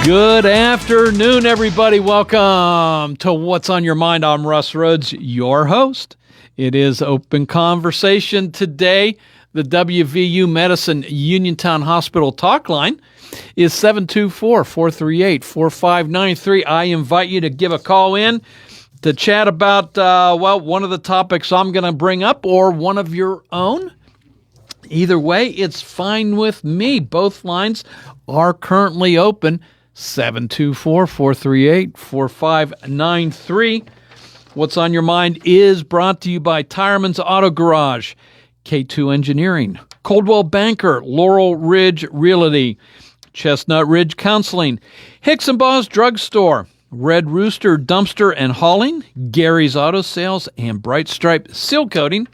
Good afternoon, everybody. Welcome to What's on Your Mind. I'm Russ Rhodes, your host. It is Open Conversation today. The WVU Medicine Uniontown Hospital talk line is 724-438-4593. I invite you to give a call in to chat about, one of the topics I'm going to bring up or one of your own. Either way, it's fine with me. Both lines are currently open. 724-438-4593. What's on Your Mind is brought to you by Tireman's Auto Garage, K2 Engineering, Coldwell Banker, Laurel Ridge Realty, Chestnut Ridge Counseling, Hicks and Baugh's Drugstore, Red Rooster Dumpster and Hauling, Gary's Auto Sales, and Bright Stripe Seal Coating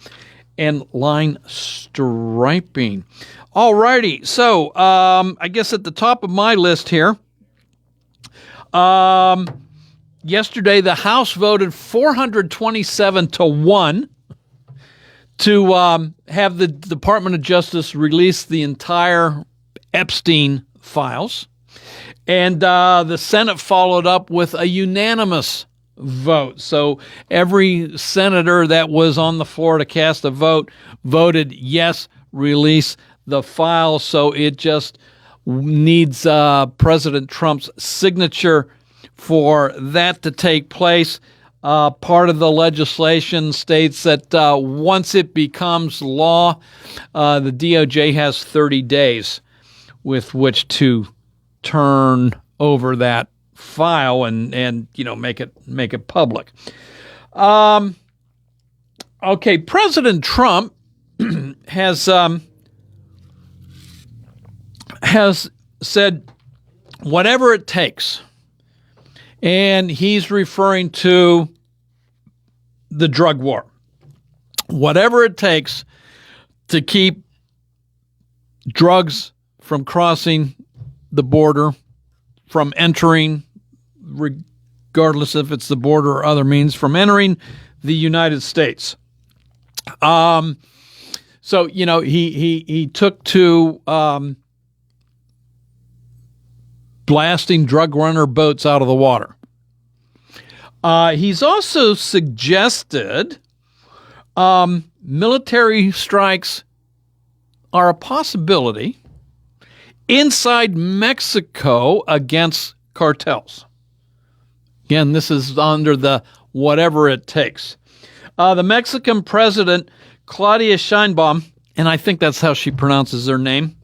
and Line Striping. Alrighty, so I guess at the top of my list here, yesterday the House voted 427-1 to have the Department of Justice release the entire Epstein files. And the Senate followed up with a unanimous vote. So every senator that was on the floor to cast a vote voted yes, release the files. So it just needs President Trump's signature for that to take place. Part of the legislation states that once it becomes law, the DOJ has 30 days with which to turn over that file and make it public. Okay, President Trump has said whatever it takes, and he's referring to the drug war. Whatever it takes to keep drugs from crossing the border, from entering, regardless if it's the border or other means, from entering the United States. So he took to blasting drug runner boats out of the water. He's also suggested military strikes are a possibility inside Mexico against cartels. Again, this is under the whatever it takes. The Mexican president, Claudia Sheinbaum, and I think that's how she pronounces her name,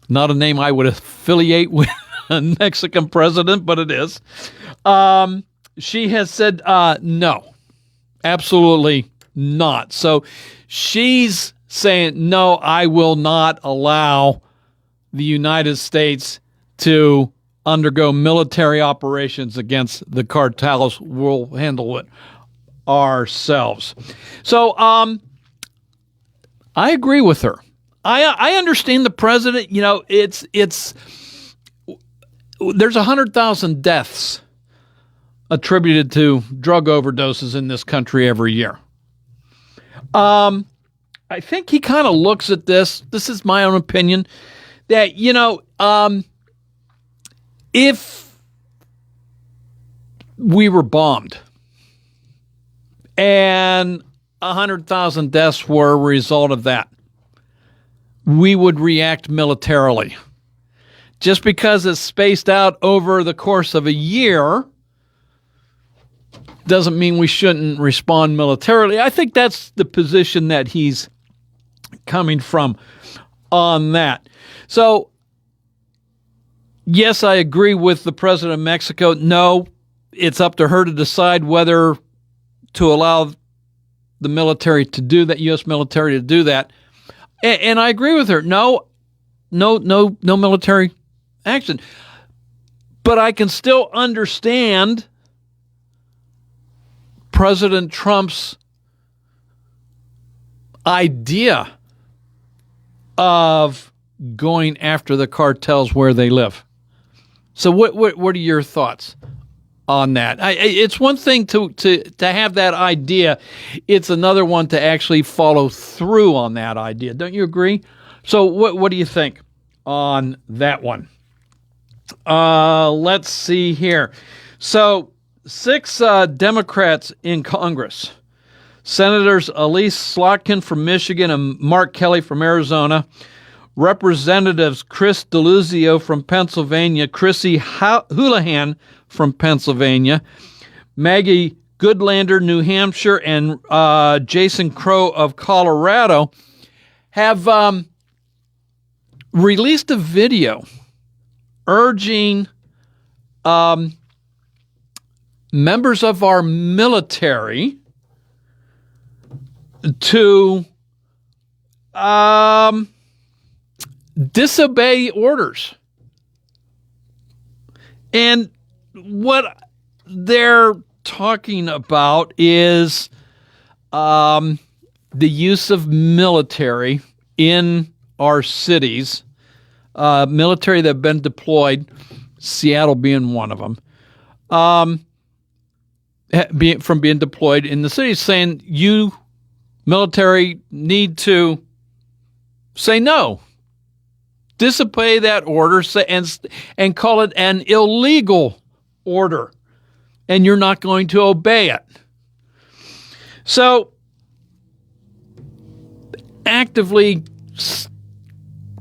not a name I would affiliate with a Mexican president, but it is. She has said, no, absolutely not. So she's saying, no, I will not allow the United States to undergo military operations against the cartels. We'll handle it ourselves. So I agree with her. I understand the president. There's 100,000 deaths attributed to drug overdoses in this country every year. I think he kind of looks at this. This is my own opinion. That, if we were bombed and 100,000 deaths were a result of that, we would react militarily. Just because it's spaced out over the course of a year doesn't mean we shouldn't respond militarily. I think that's the position that he's coming from on that. So, yes, I agree with the president of Mexico. No, it's up to her to decide whether to allow the military to do that, U.S. military to do that. And I agree with her. No military action. But I can still understand President Trump's idea of going after the cartels where they live. So what are your thoughts on that? It's one thing to have that idea. It's another one to actually follow through on that idea. Don't you agree? So what do you think on that one? Let's see here. So 6 Democrats in Congress, Senators Elise Slotkin from Michigan and Mark Kelly from Arizona, Representatives Chris Deluzio from Pennsylvania, Chrissy Houlihan from Pennsylvania, Maggie Goodlander, New Hampshire, and Jason Crow of Colorado have released a video urging members of our military to disobey orders. And what they're talking about is the use of military in our cities, military that have been deployed, Seattle being one of them, from being deployed in the cities, saying you military need to say no, disobey that order, and call it an illegal order, and you're not going to obey it. So, actively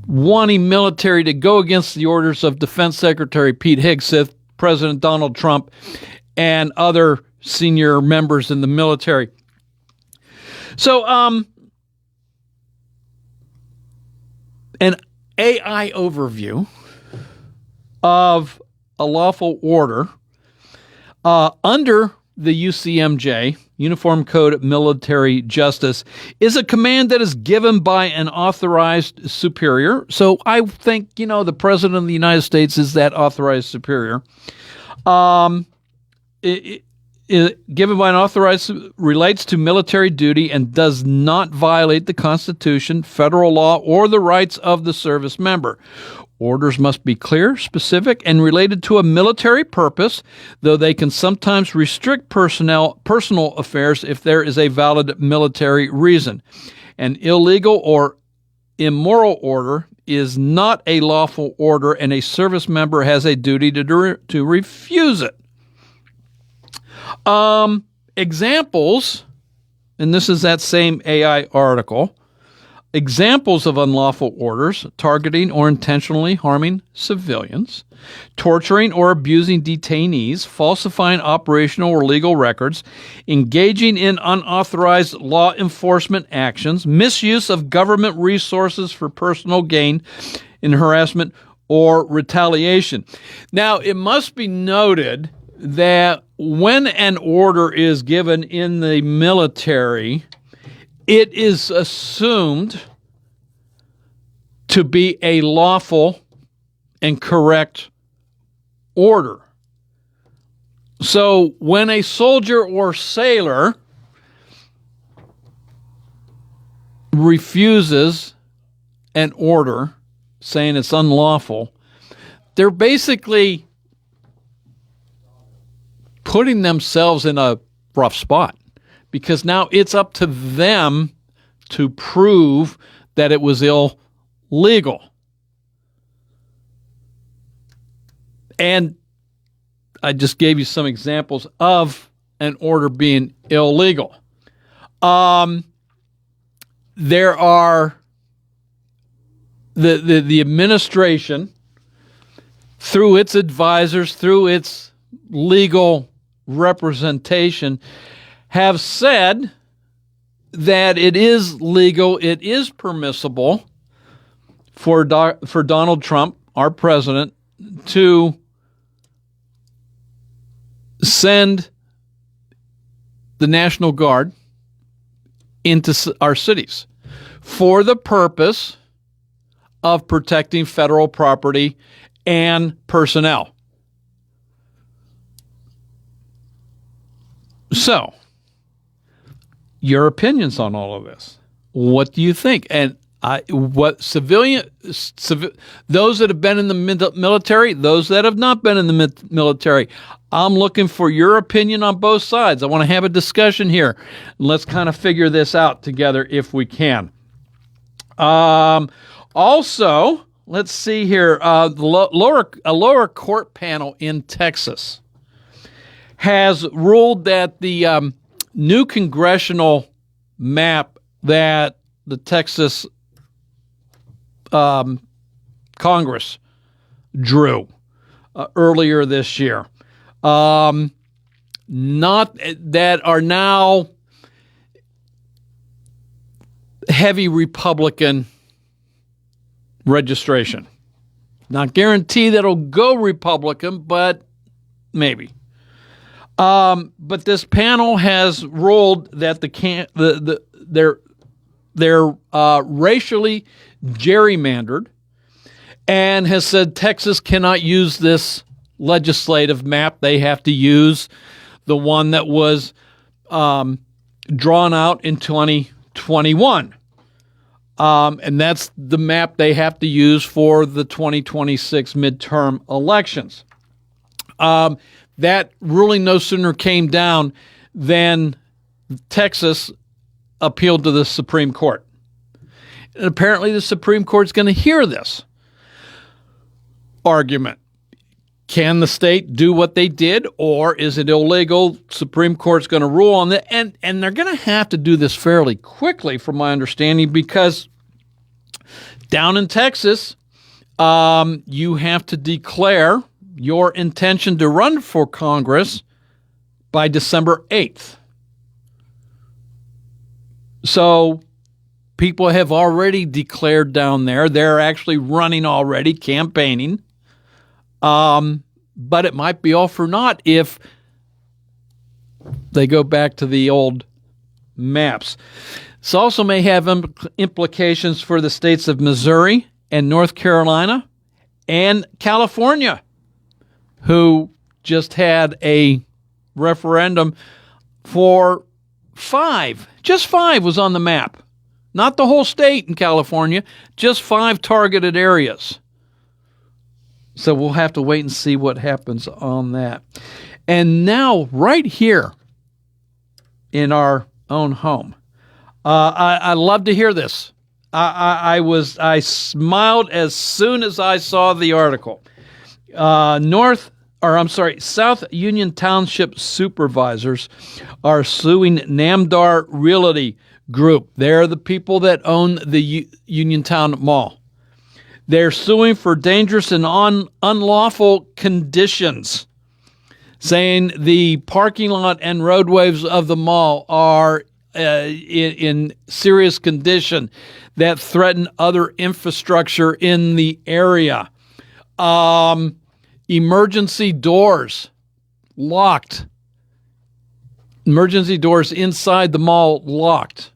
wanting military to go against the orders of Defense Secretary Pete Hegseth, President Donald Trump, and other senior members in the military. So, an AI overview of a lawful order under the UCMJ, Uniform Code of Military Justice, is a command that is given by an authorized superior. So I think, the President of the United States is that authorized superior. Given by an authorized, relates to military duty and does not violate the Constitution, federal law, or the rights of the service member. Orders must be clear, specific, and related to a military purpose, though they can sometimes restrict personal affairs if there is a valid military reason. An illegal or immoral order is not a lawful order, and a service member has a duty to refuse it. Examples, and this is that same AI article, examples of unlawful orders: targeting or intentionally harming civilians, torturing or abusing detainees, falsifying operational or legal records, engaging in unauthorized law enforcement actions, misuse of government resources for personal gain, and harassment or retaliation. Now, it must be noted that when an order is given in the military, it is assumed to be a lawful and correct order. So when a soldier or sailor refuses an order saying it's unlawful, they're basically putting themselves in a rough spot, because now it's up to them to prove that it was illegal. And I just gave you some examples of an order being illegal. There are the administration, through its advisors, through its legal representation, have said that it is legal, it is permissible for Donald Trump, our president, to send the National Guard into our cities for the purpose of protecting federal property and personnel. So, your opinions on all of this. What do you think? And those that have been in the military, those that have not been in the military, I'm looking for your opinion on both sides. I want to have a discussion here. Let's kind of figure this out together if we can. Also, let's see here. A lower court panel in Texas has ruled that the new congressional map that the Texas Congress drew earlier this year, not that are now heavy Republican registration. Not guarantee that it'll go Republican, but maybe. But this panel has ruled that they're racially gerrymandered, and has said Texas cannot use this legislative map. They have to use the one that was drawn out in 2021. And that's the map they have to use for the 2026 midterm elections. That ruling no sooner came down than Texas appealed to the Supreme Court. And apparently the Supreme Court's going to hear this argument. Can the state do what they did, or is it illegal? Supreme Court's going to rule on that. And they're going to have to do this fairly quickly, from my understanding, because down in Texas, you have to declare your intention to run for Congress by December 8th. So people have already declared down there. They're actually running already, campaigning. But it might be all for naught if they go back to the old maps. This also may have implications for the states of Missouri and North Carolina and California, who just had a referendum for just five was on the map. Not the whole state in California, just 5 targeted areas. So we'll have to wait and see what happens on that. And now, right here in our own home, I love to hear this. I smiled as soon as I saw the article. South Union Township supervisors are suing Namdar Realty Group. They're the people that own the Uniontown Mall. They're suing for dangerous and unlawful conditions, saying the parking lot and roadways of the mall are in serious condition that threaten other infrastructure in the area. Emergency doors locked. Emergency doors inside the mall locked.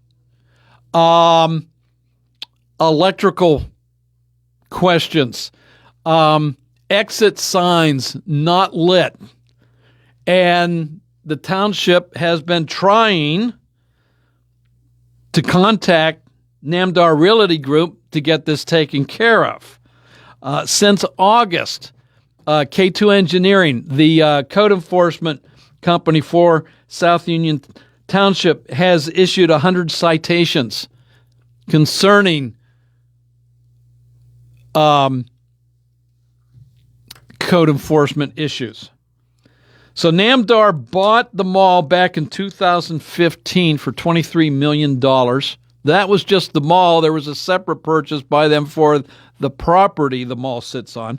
Electrical questions. Exit signs not lit. And the township has been trying to contact Namdar Realty Group to get this taken care of. Since August, K2 Engineering, the code enforcement company for South Union Township, has issued 100 citations concerning code enforcement issues. So Namdar bought the mall back in 2015 for $23 million. That was just the mall. There was a separate purchase by them for the property the mall sits on.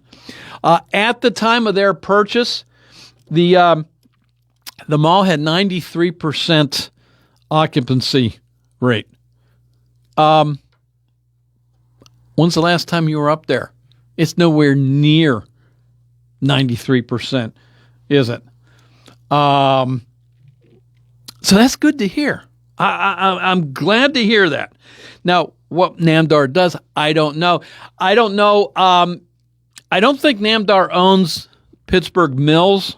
At the time of their purchase, the mall had 93% occupancy rate. When's the last time you were up there? It's nowhere near 93%, is it? So that's good to hear. I'm glad to hear that. Now, what Namdar does, I don't know. I don't think Namdar owns Pittsburgh Mills,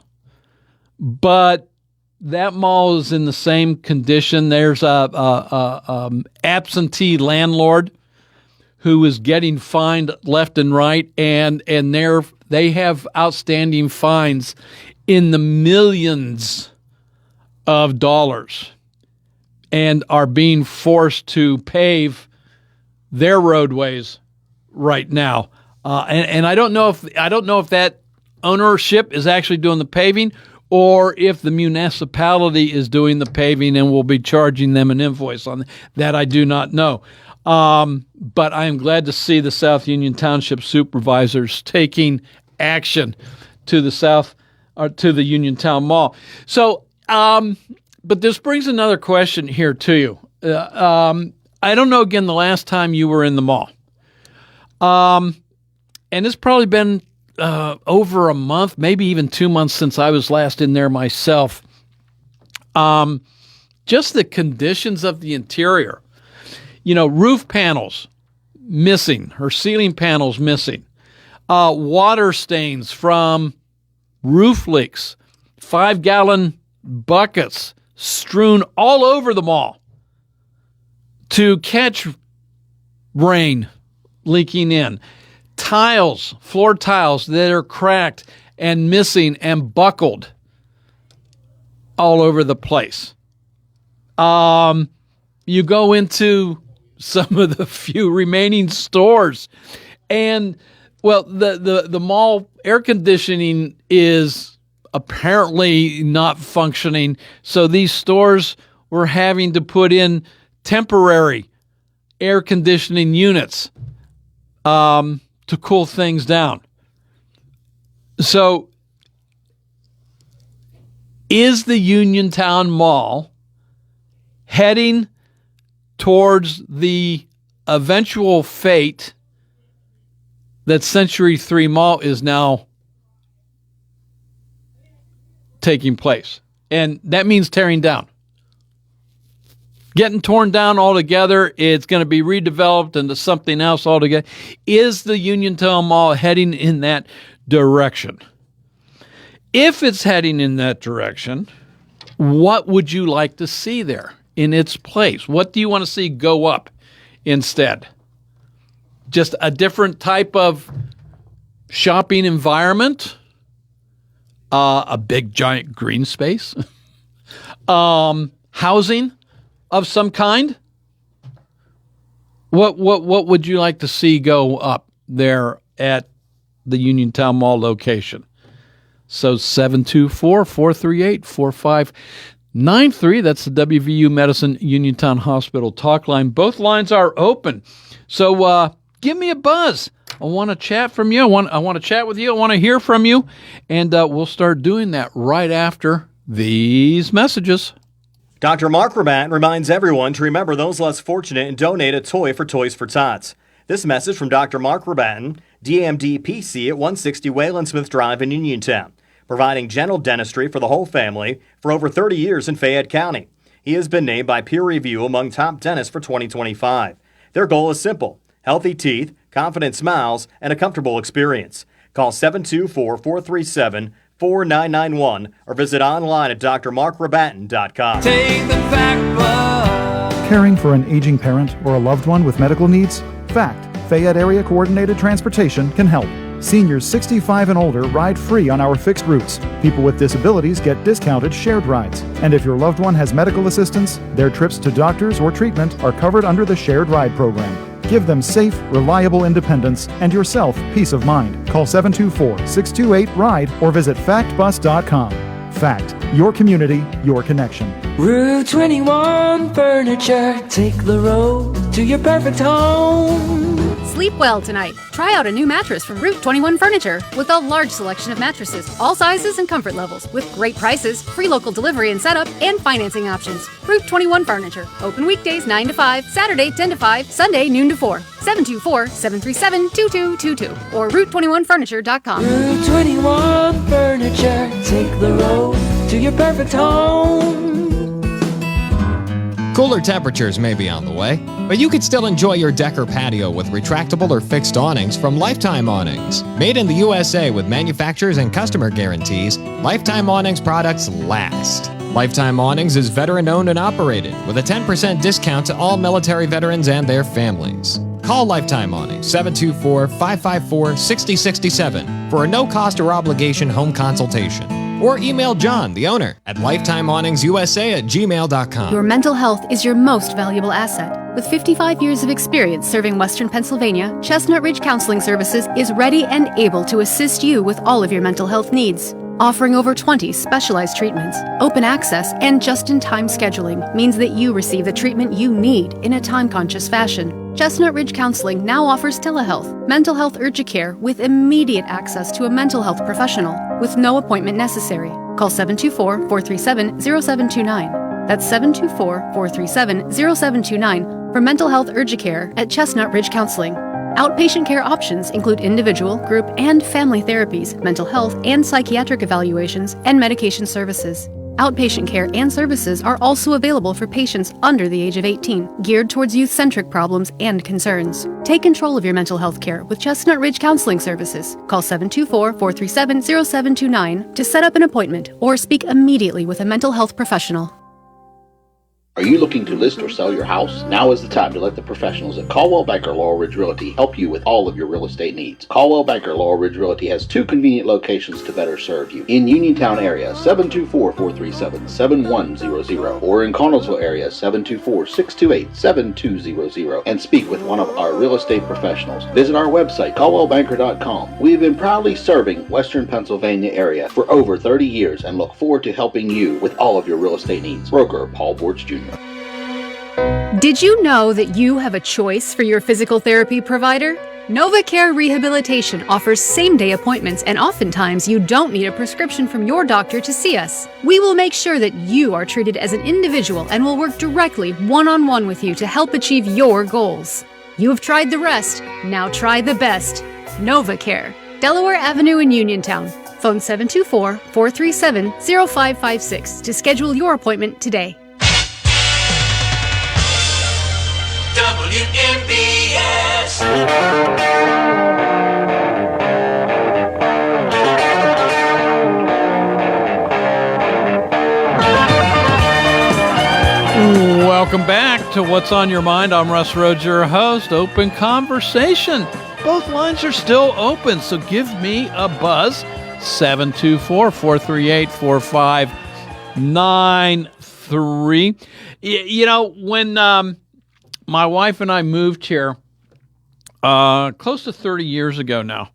but that mall is in the same condition. There's a absentee landlord who is getting fined left and right, and they have outstanding fines in the millions of dollars and are being forced to pave their roadways right now. And I don't know if that ownership is actually doing the paving, or if the municipality is doing the paving and will be charging them an invoice on that. I do not know. But I am glad to see the South Union Township supervisors taking action to the Uniontown Mall. So, but this brings another question here to you. I don't know, again, the last time you were in the mall. And it's probably been over a month, maybe even 2 months since I was last in there myself. Just the conditions of the interior. Roof panels missing, or ceiling panels missing. Water stains from roof leaks. 5-gallon buckets strewn all over the mall to catch rain leaking in. Tiles, floor tiles that are cracked and missing and buckled all over the place. You go into some of the few remaining stores, and well, the mall air conditioning is apparently not functioning, so these stores were having to put in temporary air conditioning units to cool things down. So, is the Uniontown Mall heading towards the eventual fate that Century 3 Mall is now taking place? And that means tearing down. Getting torn down altogether. It's going to be redeveloped into something else altogether. Is the Uniontown Mall heading in that direction? If it's heading in that direction, what would you like to see there in its place? What do you want to see go up instead? Just a different type of shopping environment? A big giant green space? Housing of some kind? What would you like to see go up there at the Uniontown Mall location? So 724-438-4593. That's the WVU Medicine Uniontown Hospital talk line. Both lines are open. So give me a buzz. I want to chat from you. I want to chat with you. I want to hear from you. And we'll start doing that right after these messages. Dr. Mark Rabat reminds everyone to remember those less fortunate and donate a toy for Toys for Tots. This message from Dr. Mark Rabat, DMD PC at 160 Wayland Smith Drive in Uniontown, providing general dentistry for the whole family for over 30 years in Fayette County. He has been named by peer review among top dentists for 2025. Their goal is simple: healthy teeth, confident smiles, and a comfortable experience. Call 724-437-4991 or visit online at drmarkrabatten.com. Take the fact book. Caring for an aging parent or a loved one with medical needs? FACT, Fayette Area Coordinated Transportation, can help. Seniors 65 and older ride free on our fixed routes. People with disabilities get discounted shared rides. And if your loved one has medical assistance, their trips to doctors or treatment are covered under the shared ride program. Give them safe, reliable independence and yourself peace of mind. Call 724-628-RIDE or visit factbus.com. FACT, your community, your connection. Route 21 Furniture. Take the road to your perfect home. Sleep well tonight. Try out a new mattress from Route 21 Furniture with a large selection of mattresses, all sizes and comfort levels, with great prices, free local delivery and setup, and financing options. Route 21 Furniture. Open weekdays 9 to 5, Saturday 10 to 5, Sunday noon to 4. 724-737-2222 or Route21Furniture.com. Route 21 Furniture. Take the road to your perfect home. Cooler temperatures may be on the way, but you could still enjoy your deck or patio with retractable or fixed awnings from Lifetime Awnings. Made in the USA with manufacturers and customer guarantees, Lifetime Awnings products last. Lifetime Awnings is veteran-owned and operated with a 10% discount to all military veterans and their families. Call Lifetime Awnings 724-554-6067 for a no-cost or obligation home consultation. Or email John, the owner, at lifetimeawningsusa@gmail.com. Your mental health is your most valuable asset. With 55 years of experience serving Western Pennsylvania, Chestnut Ridge Counseling Services is ready and able to assist you with all of your mental health needs. Offering over 20 specialized treatments, open access, and just-in-time scheduling means that you receive the treatment you need in a time-conscious fashion. Chestnut Ridge Counseling now offers telehealth, mental health urgent care with immediate access to a mental health professional with no appointment necessary. Call 724-437-0729. That's 724-437-0729 for mental health urgent care at Chestnut Ridge Counseling. Outpatient care options include individual, group, and family therapies, mental health and psychiatric evaluations, and medication services. Outpatient care and services are also available for patients under the age of 18, geared towards youth-centric problems and concerns. Take control of your mental health care with Chestnut Ridge Counseling Services. Call 724-437-0729 to set up an appointment or speak immediately with a mental health professional. Are you looking to list or sell your house? Now is the time to let the professionals at Caldwell Banker Laurel Ridge Realty help you with all of your real estate needs. Caldwell Banker Laurel Ridge Realty has 2 convenient locations to better serve you. In Uniontown area, 724-437-7100, or in Connellsville area, 724-628-7200, and speak with one of our real estate professionals. Visit our website, caldwellbanker.com. We have been proudly serving Western Pennsylvania area for over 30 years and look forward to helping you with all of your real estate needs. Broker Paul Bortz Jr. Did you know that you have a choice for your physical therapy provider? NovaCare Rehabilitation offers same-day appointments, and oftentimes you don't need a prescription from your doctor to see us. We will make sure that you are treated as an individual and will work directly one-on-one with you to help achieve your goals. You have tried the rest, now try the best. NovaCare, Delaware Avenue in Uniontown. Phone 724-437-0556 to schedule your appointment today. WMBS. Welcome back to What's on Your Mind. I'm Russ Rhodes, your host. Open conversation. Both lines are still open, so give me a buzz. 724-438-4593. You know, when my wife and I moved here close to 30 years ago now,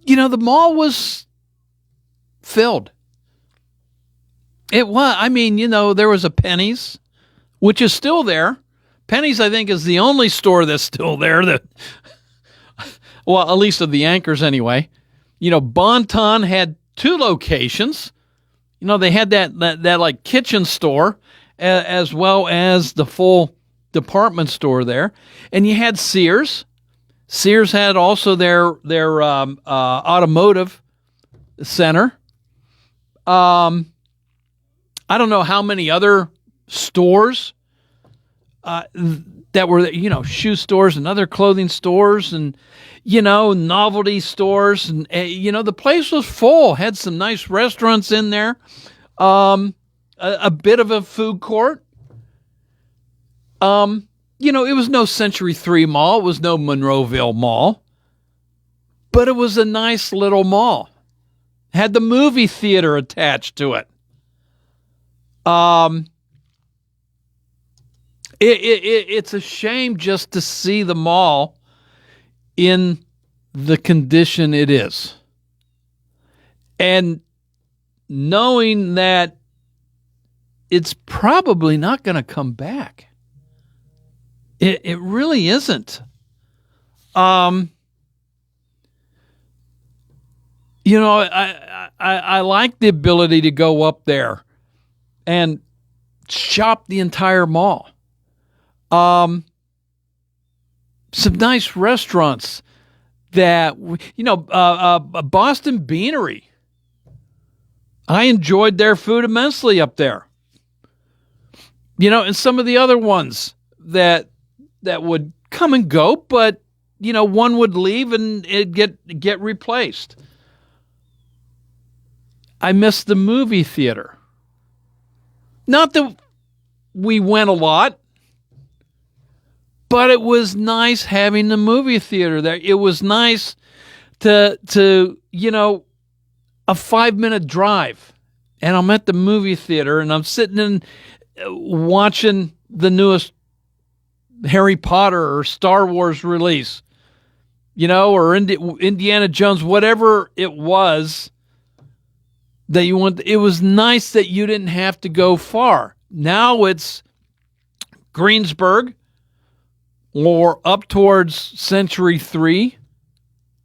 you know, the mall was filled. It was. I mean, you know, there was a Penny's, which is still there. Penny's, I think, is the only store that's still there. That, well, at least of the anchors anyway. You know, Bon-Ton had 2 locations. You know, they had that like kitchen store as well as the full department store there. And you had Sears. Sears had also their automotive center. I don't know how many other stores that were, you know, shoe stores and other clothing stores and, you know, novelty stores. And, you know, the place was full, had some nice restaurants in there, a bit of a food court. You know, it was no Century 3 Mall. It was no Monroeville Mall. But it was a nice little mall. Had the movie theater attached to it. It's a shame just to see the mall in the condition it is. And knowing that it's probably not going to come back. It really isn't. You know, I like the ability to go up there and shop the entire mall. Some nice restaurants that, you know, Boston Beanery. I enjoyed their food immensely up there. You know, and some of the other ones that would come and go, but, you know, one would leave and it'd get replaced. I miss the movie theater. Not that we went a lot, but it was nice having the movie theater there. It was nice to you know, a 5-minute drive, and I'm at the movie theater, and I'm sitting in watching the newest Harry Potter or Star Wars release, or Indiana Jones, whatever it was that you want. It was nice that you didn't have to go far. Now it's Greensburg or up towards Century 3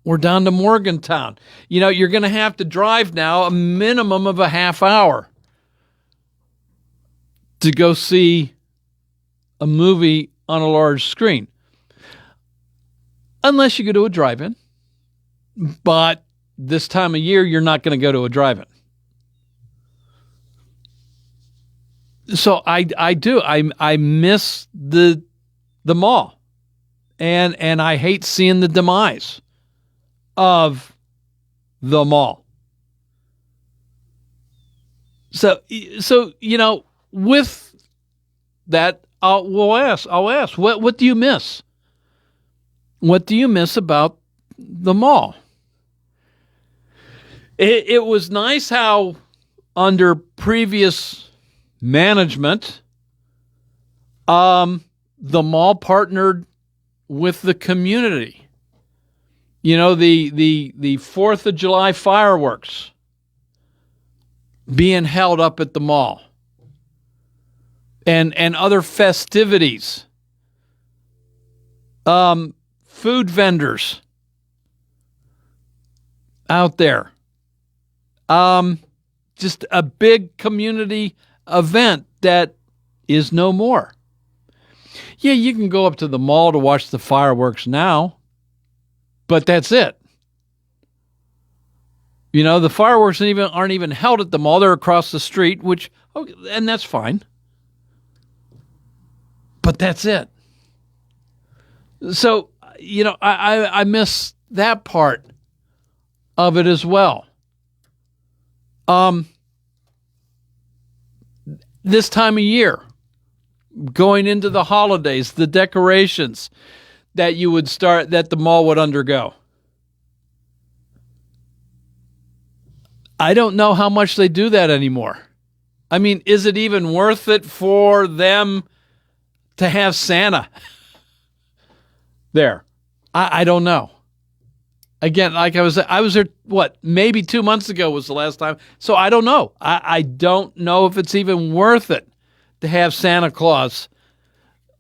or down to Morgantown. You're going to have to drive now a minimum of a half hour to go see a movie on a large screen. Unless you go to a drive-in. But this time of year, you're not going to go to a drive-in. So I do. I miss the mall. And I hate seeing the demise of the mall. So with that, I'll ask, what do you miss? What do you miss about the mall? It was nice how under previous management, the mall partnered with the community. The 4th of July fireworks being held up at the mall. And other festivities. Food vendors out there. Just a big community event that is no more. Yeah, you can go up to the mall to watch the fireworks now, but that's it. The fireworks aren't even held at the mall. They're across the street, and that's fine. But that's it. So, I miss that part of it as well. This time of year, going into the holidays, the decorations that the mall would undergo. I don't know how much they do that anymore. I mean, is it even worth it for them to have Santa there? I don't know. Again, like I was there, maybe 2 months ago was the last time. So I don't know. I don't know if it's even worth it to have Santa Claus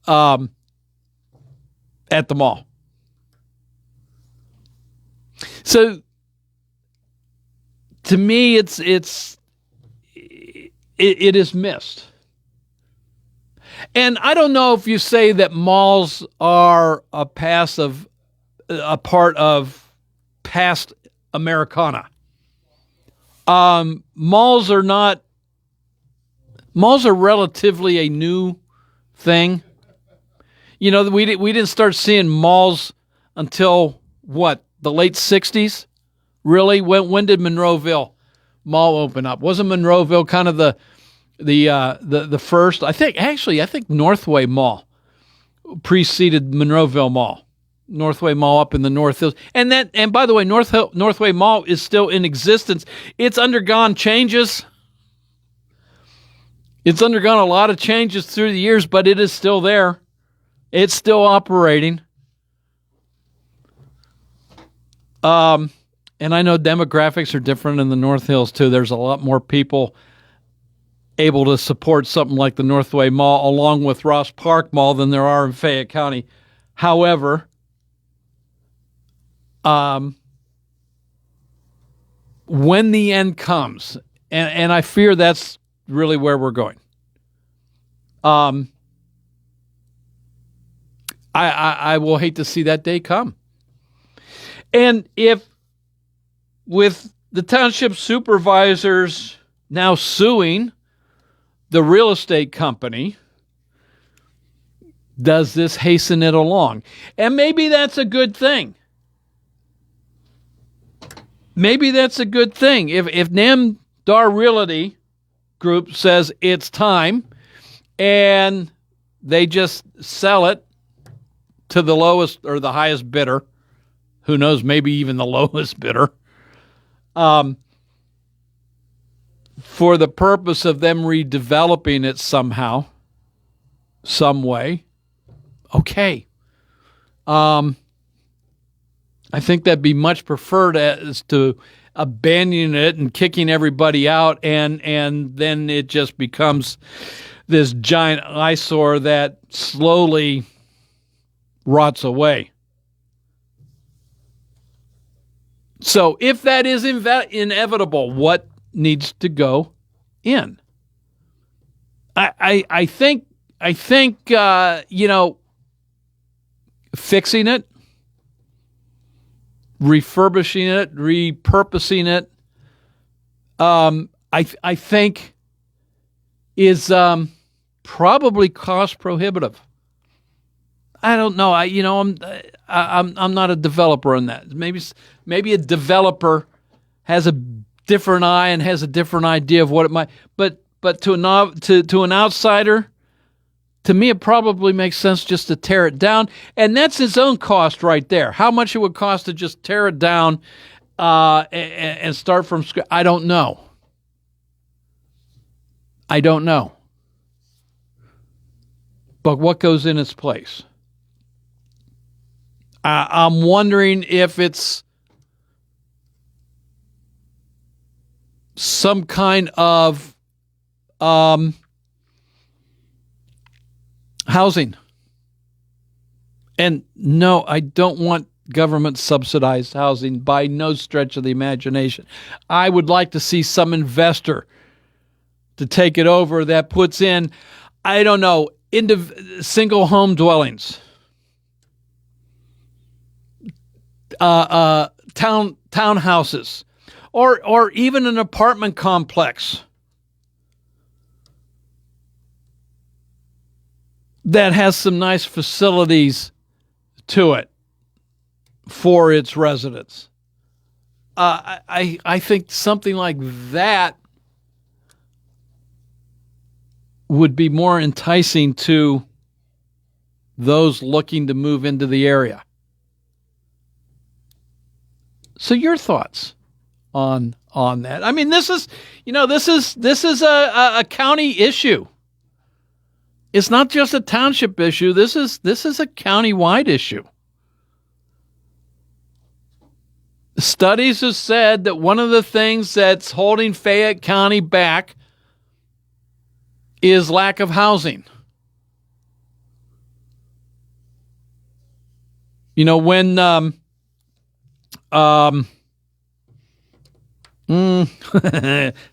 at the mall. So to me, it is missed. And I don't know if you say that malls are a part of past Americana. Malls are relatively a new thing. We didn't start seeing malls until the late 60s? Really? When did Monroeville Mall open up? Wasn't Monroeville kind of the first? I think Northway Mall preceded Monroeville Mall. Northway Mall up in the North Hills. And by the way, Northway Mall is still in existence. It's undergone changes. It's undergone a lot of changes through the years, but it is still there. It's still operating. And I know demographics are different in the North Hills too. There's a lot more people able to support something like the Northway Mall along with Ross Park Mall than there are in Fayette County. However, when the end comes, and I fear that's really where we're going, I will hate to see that day come. And if with the township supervisors now suing the real estate company, does this hasten it along? And maybe that's a good thing. Maybe that's a good thing. If Namdar Realty Group says it's time and they just sell it to the lowest or the highest bidder, who knows, maybe even the lowest bidder, for the purpose of them redeveloping it somehow, some way, okay. I think that'd be much preferred as to abandoning it and kicking everybody out, and then it just becomes this giant eyesore that slowly rots away. So if that is inevitable, what needs to go in? I think fixing it, refurbishing it, repurposing it, I think is probably cost prohibitive. I don't know. I'm not a developer in that. Maybe a developer has a different eye and has a different idea of what it might. But to an outsider, to me, it probably makes sense just to tear it down, and that's its own cost right there. How much it would cost to just tear it down and start from scratch, I don't know. But what goes in its place? I'm wondering if it's some kind of housing. And no, I don't want government subsidized housing by no stretch of the imagination. I would like to see some investor to take it over that puts in, I don't know, into single home dwellings, townhouses, or even an apartment complex that has some nice facilities to it for its residents. I think something like that would be more enticing to those looking to move into the area. So your thoughts on that? I mean, this is a county issue. It's not just a township issue. This is a county-wide issue. Studies have said that one of the things that's holding Fayette County back is lack of housing. When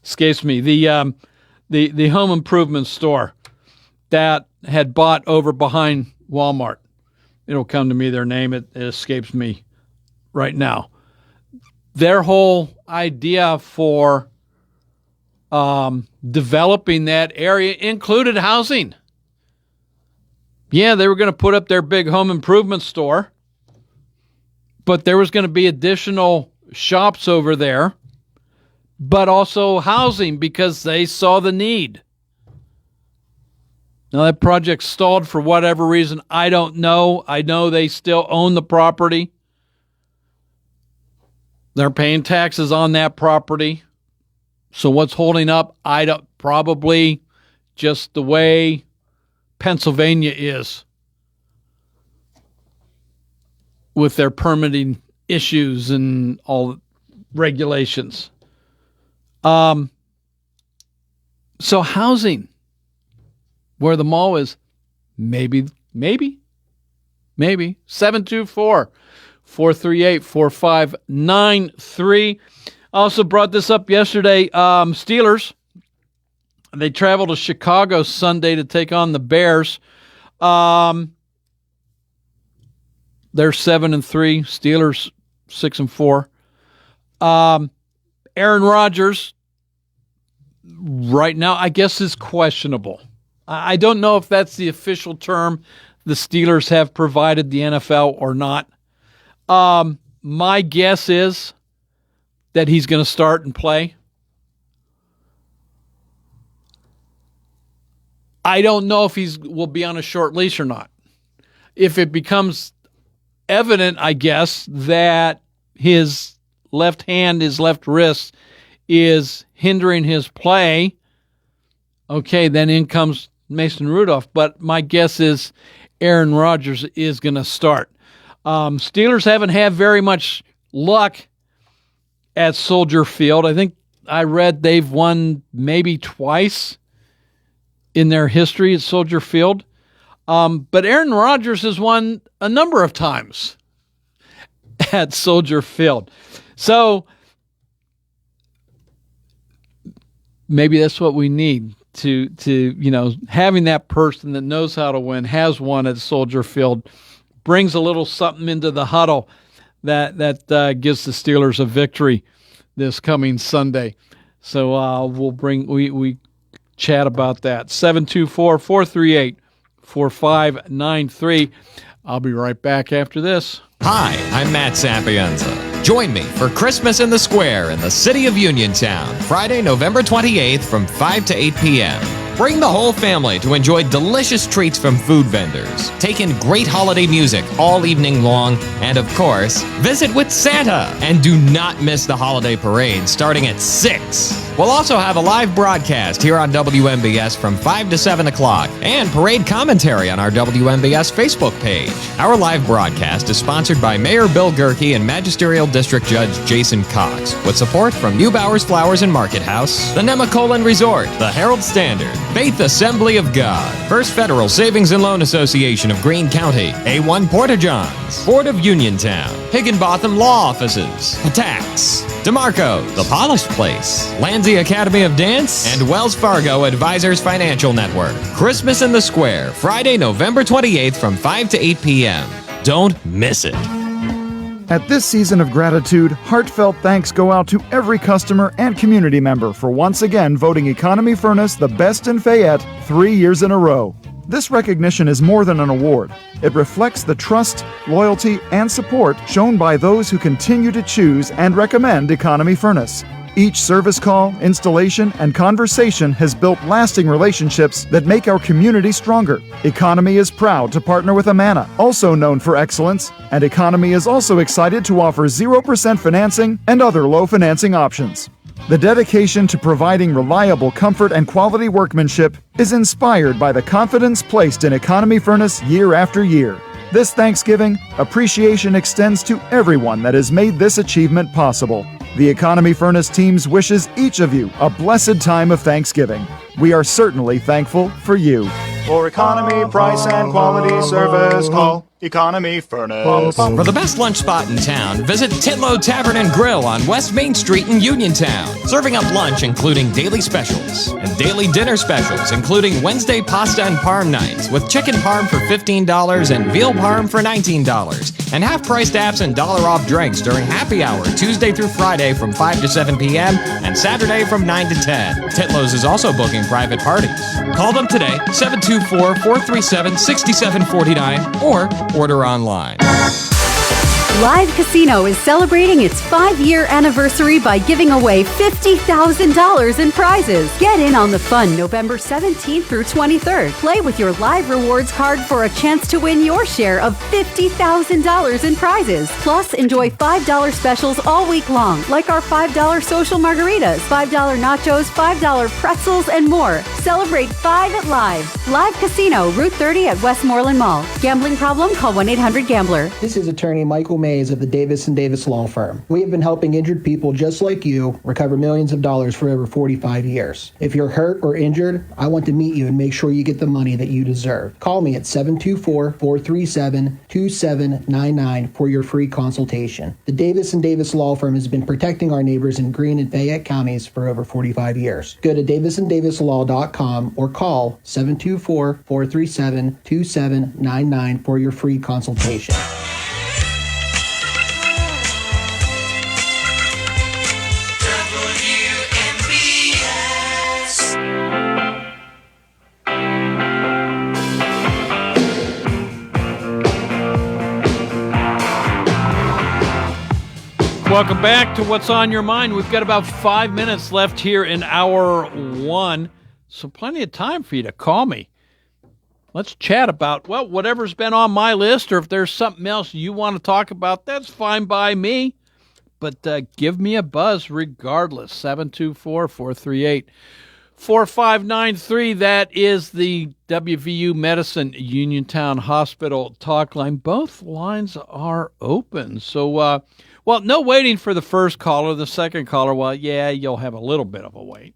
escapes me, the home improvement store that had bought over behind Walmart. It'll come to me, their name. It escapes me right now. Their whole idea for developing that area included housing. Yeah, they were going to put up their big home improvement store, but there was going to be additional shops over there, but also housing because they saw the need. Now, that project stalled for whatever reason. I don't know. I know they still own the property. They're paying taxes on that property. So what's holding up? Probably just the way Pennsylvania is with their permitting issues and all regulations. So housing, where the mall is, maybe. 724-438-4593. Also brought this up yesterday. Steelers, they travel to Chicago Sunday to take on the Bears. They're 7-3. Steelers 6-4. Aaron Rodgers right now, I guess, is questionable. I don't know if that's the official term the Steelers have provided the NFL or not. My guess is that he's going to start and play. I don't know if will be on a short leash or not. If it becomes evident, I guess, that his left hand, his left wrist is hindering his play, okay, then in comes Mason Rudolph, but my guess is Aaron Rodgers is going to start. Steelers haven't had very much luck at Soldier Field. I think I read they've won maybe twice in their history at Soldier Field. But Aaron Rodgers has won a number of times at Soldier Field. So maybe that's what we need to having that person that knows how to win, has won at Soldier Field, brings a little something into the huddle that gives the Steelers a victory this coming Sunday. So we chat about that. 724-438-4593. I'll be right back after this. Hi, I'm Matt Sapienza. Join me for Christmas in the Square in the city of Uniontown, Friday, November 28th from 5 to 8 p.m. Bring the whole family to enjoy delicious treats from food vendors, take in great holiday music all evening long, and of course, visit with Santa. And do not miss the holiday parade starting at 6. We'll also have a live broadcast here on WMBS from 5 to 7 o'clock and parade commentary on our WMBS Facebook page. Our live broadcast is sponsored by Mayor Bill Gerke and Magisterial District Judge Jason Cox, with support from Neubauer's Flowers and Market House, the Nemacolin Resort, the Herald Standard, Faith Assembly of God, First Federal Savings and Loan Association of Greene County, A1 Porta-Johns, Board of Uniontown, Higginbotham Law Offices, Tax, DeMarco, The Polished Place, Landsea Academy of Dance, and Wells Fargo Advisors Financial Network. Christmas in the Square, Friday, November 28th from 5 to 8 p.m. Don't miss it. At this season of gratitude, heartfelt thanks go out to every customer and community member for once again voting Economy Furnace the best in Fayette 3 years in a row. This recognition is more than an award. It reflects the trust, loyalty, and support shown by those who continue to choose and recommend Economy Furnace. Each service call, installation, and conversation has built lasting relationships that make our community stronger. Economy is proud to partner with Amana, also known for excellence, and Economy is also excited to offer 0% financing and other low financing options. The dedication to providing reliable comfort and quality workmanship is inspired by the confidence placed in Economy Furnace year after year. This Thanksgiving, appreciation extends to everyone that has made this achievement possible. The Economy Furnace teams wishes each of you a blessed time of Thanksgiving. We are certainly thankful for you. For economy, price, and quality service, call Economy Furnace. For the best lunch spot in town, visit Titlow Tavern and Grill on West Main Street in Uniontown. Serving up lunch including daily specials and daily dinner specials, including Wednesday pasta and parm nights with chicken parm for $15 and veal parm for $19. And half-priced apps and $1 off drinks during happy hour Tuesday through Friday from 5 to 7 p.m. and Saturday from 9 to 10. Titlows is also booking private parties. Call them today, 724-437-6749, or order online. Live Casino is celebrating its 5-year anniversary by giving away $50,000 in prizes. Get in on the fun November 17th through 23rd. Play with your Live Rewards card for a chance to win your share of $50,000 in prizes. Plus, enjoy $5 specials all week long, like our $5 social margaritas, $5 nachos, $5 pretzels, and more. Celebrate 5 at Live. Live Casino, Route 30 at Westmoreland Mall. Gambling problem? Call 1-800-GAMBLER. This is attorney Michael Mays of the Davis & Davis Law Firm. We have been helping injured people just like you recover millions of dollars for over 45 years. If you're hurt or injured, I want to meet you and make sure you get the money that you deserve. Call me at 724-437-2799 for your free consultation. The Davis & Davis Law Firm has been protecting our neighbors in Greene and Fayette counties for over 45 years. Go to davisanddavislaw.com or call 724-437-2799 for your free consultation. Welcome back to What's on Your Mind. We've got about 5 minutes left here in hour one, so plenty of time for you to call me. Let's chat about, well, whatever's been on my list, or if there's something else you want to talk about, that's fine by me. But give me a buzz regardless, 724-438-4593. 4593. That is the WVU Medicine Uniontown Hospital talk line. Both lines are open. So, well, no waiting for the first caller. The second caller, well, yeah, you'll have a little bit of a wait.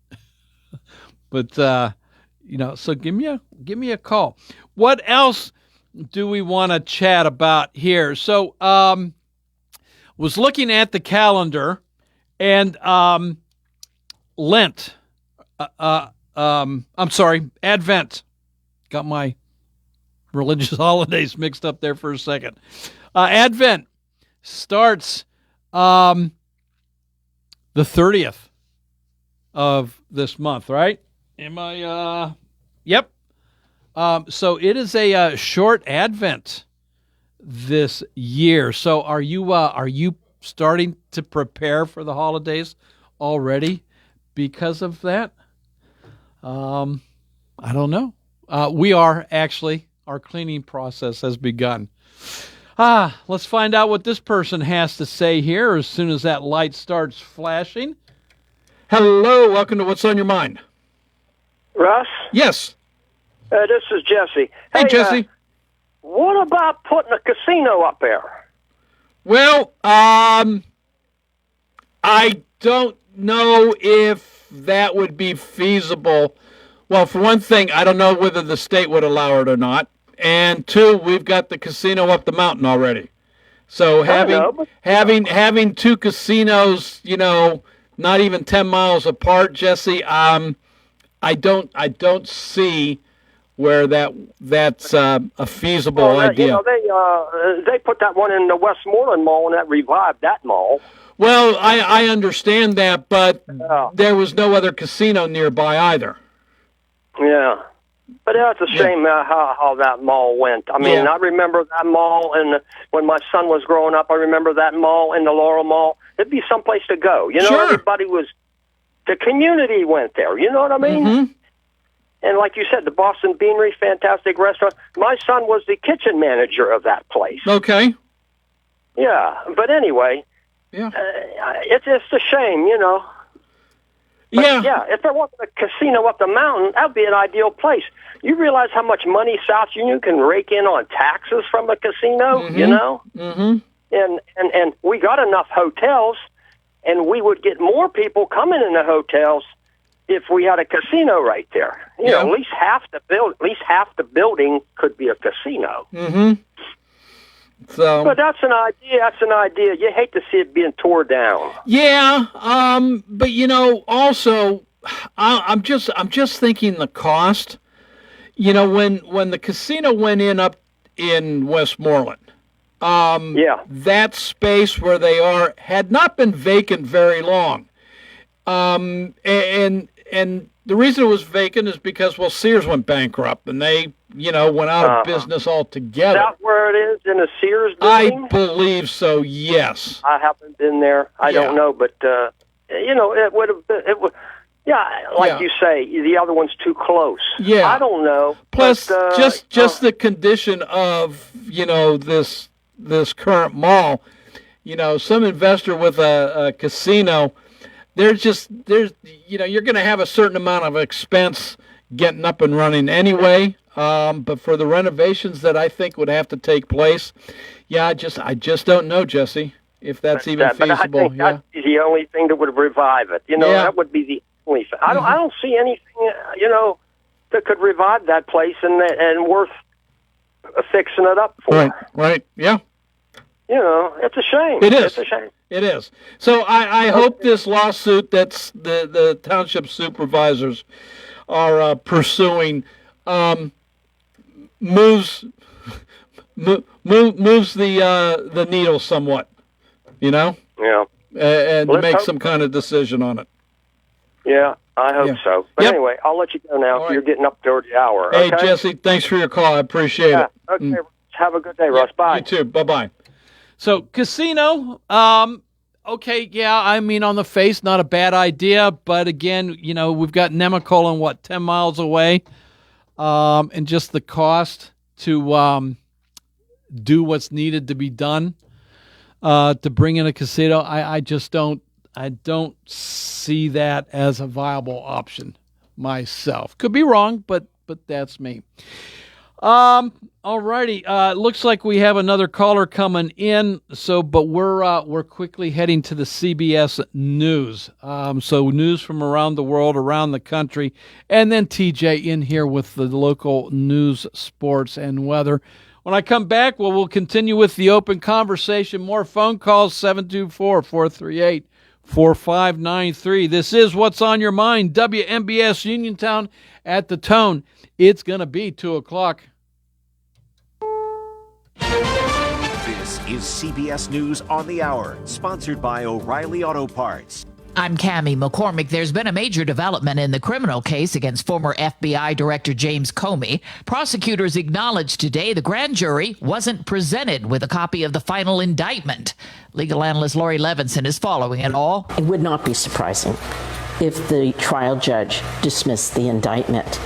But, so give me a call. What else do we want to chat about here? So, was looking at the calendar and Lent. I'm sorry, Advent. Got my religious holidays mixed up there for a second. Advent starts the 30th of this month, right? Am I? Yep. So it is a short Advent this year. So are you starting to prepare for the holidays already because of that? I don't know. We are actually. Our cleaning process has begun. Let's find out what this person has to say here as soon as that light starts flashing. Hello, welcome to What's on Your Mind. Russ? Yes. This is Jesse. Hey, Jesse. What about putting a casino up there? Well, I don't know if that would be feasible. Well, for one thing, I don't know whether the state would allow it or not. And two, we've got the casino up the mountain already. So having two casinos, not even 10 miles apart, Jesse, I don't see where that's a feasible idea. They put that one in the Westmoreland Mall, and that revived that mall. Well, I understand that, but there was no other casino nearby either. Yeah. But that's a shame how that mall went. I mean, I remember that mall, and when my son was growing up, I remember that mall and the Laurel Mall. It'd be someplace to go. Everybody the community went there. You know what I mean? Mm-hmm. And like you said, the Boston Beanery, fantastic restaurant. My son was the kitchen manager of that place. Okay. Yeah, but anyway, it's just a shame, But if there wasn't a casino up the mountain, that would be an ideal place. You realize how much money South Union can rake in on taxes from a casino, Mm-hmm. And we got enough hotels, and we would get more people coming in the hotels if we had a casino right there. At least half the building could be a casino. Mm-hmm. So, but that's an idea. You hate to see it being tore down. Yeah, but also, I'm just thinking the cost. When the casino went in up in Westmoreland, that space where they are had not been vacant very long, and the reason it was vacant is because Sears went bankrupt and they went out of business altogether. Is that where it is, in a Sears building? I believe so, yes. I haven't been there. I don't know, but it would have been. You say, the other one's too close. Yeah. I don't know. Plus, just the condition of this current mall. Some investor with a casino, you're going to have a certain amount of expense getting up and running anyway. But for the renovations that I think would have to take place, I just don't know, Jesse, if that's even feasible. But I think that's the only thing that would revive it. That would be the only thing. I don't see anything, that could revive that place and worth fixing it up for. Right, yeah. It's a shame. It is. It's a shame. It is. So I hope this lawsuit that's the township supervisors are pursuing moves the needle somewhat, Yeah. and make some kind of decision on it. Yeah, I hope so. But anyway, I'll let you go now. Right. You're getting up toward the hour. Hey, okay? Jesse, thanks for your call. I appreciate it. Okay. Have a good day, Russ. Bye. You too. Bye-bye. So, casino, okay, I mean, on the face, not a bad idea. But again, we've got Nemacolin, 10 miles away? And just the cost to do what's needed to be done to bring in a casino, I don't see that as a viable option. myself. Could be wrong, but that's me. All righty. Looks like we have another caller coming in. But we're quickly heading to the CBS News. So news from around the world, around the country, and then TJ in here with the local news, sports, and weather. When I come back, we'll continue with the open conversation. More phone calls, 724-438-4593. This is What's on Your Mind, WMBS Uniontown at the Tone. It's going to be 2 o'clock. This is CBS News on the Hour, sponsored by O'Reilly Auto Parts. I'm Cammie McCormick. There's been a major development in the criminal case against former FBI Director James Comey. Prosecutors acknowledged today the grand jury wasn't presented with a copy of the final indictment. Legal analyst Laurie Levinson is following it all. It would not be surprising if the trial judge dismissed the indictment.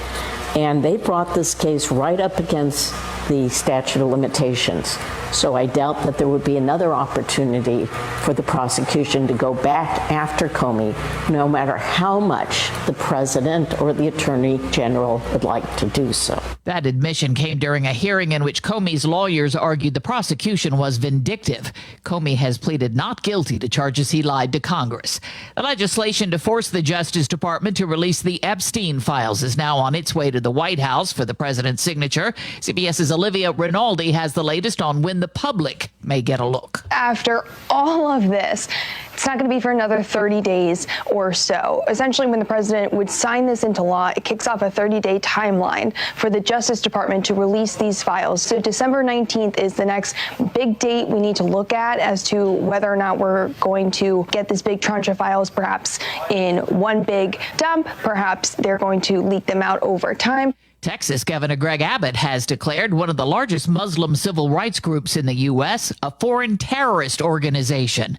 And they brought this case right up against the statute of limitations. So I doubt that there would be another opportunity for the prosecution to go back after Comey, no matter how much the president or the attorney general would like to do so. That admission came during a hearing in which Comey's lawyers argued the prosecution was vindictive. Comey has pleaded not guilty to charges he lied to Congress. The legislation to force the Justice Department to release the Epstein files is now on its way to the White House for the president's signature. CBS's Olivia Rinaldi has the latest on when the public may get a look. After all of this, it's not going to be for another 30 days or so. Essentially, when the president would sign this into law, it kicks off a 30-day timeline for the Justice Department to release these files. So December 19th is the next big date we need to look at as to whether or not we're going to get this big tranche of files, perhaps in one big dump. Perhaps they're going to leak them out over time. Texas Governor Greg Abbott has declared one of the largest Muslim civil rights groups in the U.S. a foreign terrorist organization.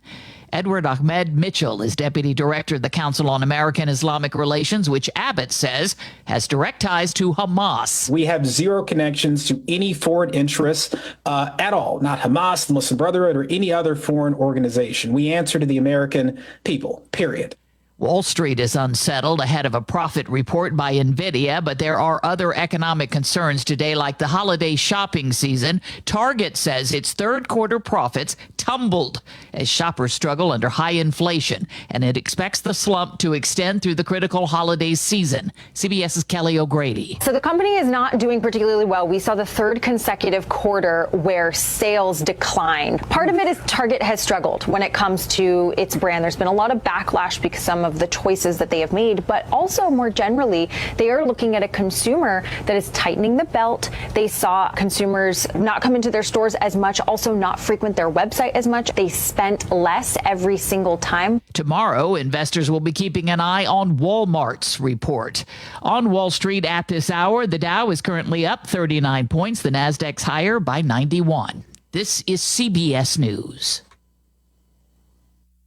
Edward Ahmed Mitchell is deputy director of the Council on American Islamic Relations, which Abbott says has direct ties to Hamas. We have zero connections to any foreign interests at all, not Hamas, the Muslim Brotherhood, or any other foreign organization. We answer to the American people, period. Wall Street is unsettled ahead of a profit report by NVIDIA, but there are other economic concerns today, like the holiday shopping season. Target says its third quarter profits tumbled as shoppers struggle under high inflation, and it expects the slump to extend through the critical holiday season. CBS's Kelly O'Grady. So the company is not doing particularly well. We saw the third consecutive quarter where sales declined. Part of it is Target has struggled when it comes to its brand. There's been a lot of backlash because some of the choices that they have made, but also more generally, they are looking at a consumer that is tightening the belt. They saw consumers not come into their stores as much, also not frequent their website as much. They spent less every single time. Tomorrow, investors will be keeping an eye on Walmart's report. On Wall Street at this hour, the Dow is currently up 39 points. The Nasdaq's higher by 91. This is CBS News.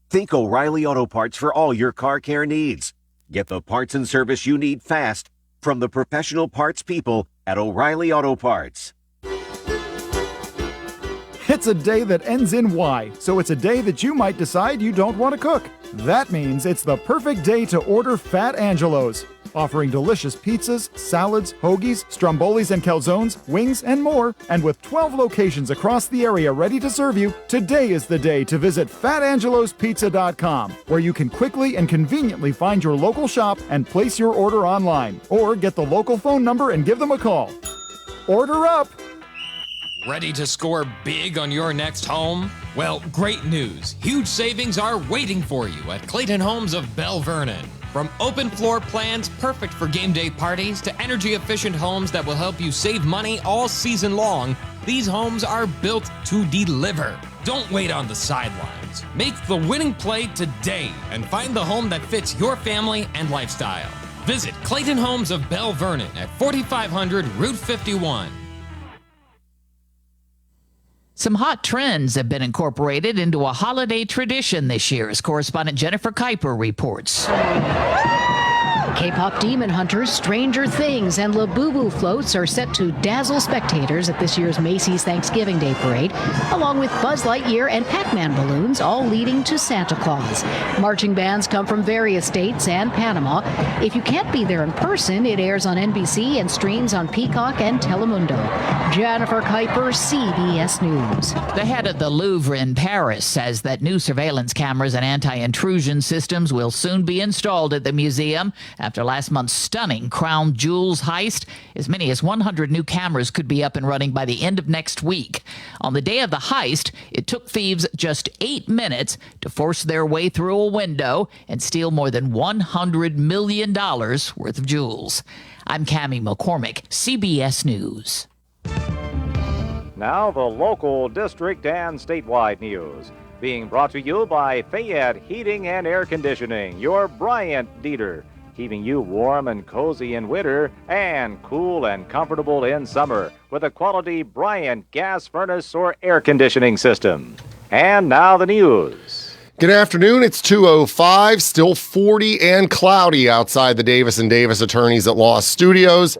Think O'Reilly Auto Parts for all your car care needs. Get the parts and service you need fast from the professional parts people at O'Reilly Auto Parts. It's a day that ends in Y, so it's a day that you might decide you don't want to cook. That means it's the perfect day to order Fat Angelo's. Offering delicious pizzas, salads, hoagies, strombolis and calzones, wings, and more. And with 12 locations across the area ready to serve you, today is the day to visit FatAngelosPizza.com, where you can quickly and conveniently find your local shop and place your order online. Or get the local phone number and give them a call. Order up! Ready to score big on your next home? Well, great news. Huge savings are waiting for you at Clayton Homes of Bell Vernon. From open floor plans perfect for game day parties to energy-efficient homes that will help you save money all season long, these homes are built to deliver. Don't wait on the sidelines. Make the winning play today and find the home that fits your family and lifestyle. Visit Clayton Homes of Bell Vernon at 4500 Route 51. Some hot trends have been incorporated into a holiday tradition this year, as correspondent Jennifer Kuiper reports. K-pop demon hunters, Stranger Things, and Labubu floats are set to dazzle spectators at this year's Macy's Thanksgiving Day Parade, along with Buzz Lightyear and Pac-Man balloons, all leading to Santa Claus. Marching bands come from various states and Panama. If you can't be there in person, it airs on NBC and streams on Peacock and Telemundo. Jennifer Kuiper, CBS News. The head of the Louvre in Paris says that new surveillance cameras and anti-intrusion systems will soon be installed at the museum after last month's stunning crown jewels heist. As many as 100 new cameras could be up and running by the end of next week. On the day of the heist, it took thieves just 8 minutes to force their way through a window and steal more than $100 million worth of jewels. I'm Cammie McCormick, CBS News. Now the local, district, and statewide news. Being brought to you by Fayette Heating and Air Conditioning, your Bryant Dieter. Keeping you warm and cozy in winter and cool and comfortable in summer with a quality Bryant gas furnace or air conditioning system. And now the news. Good afternoon. It's 2:05, still 40 and cloudy outside the Davis & Davis Attorneys at Law Studios.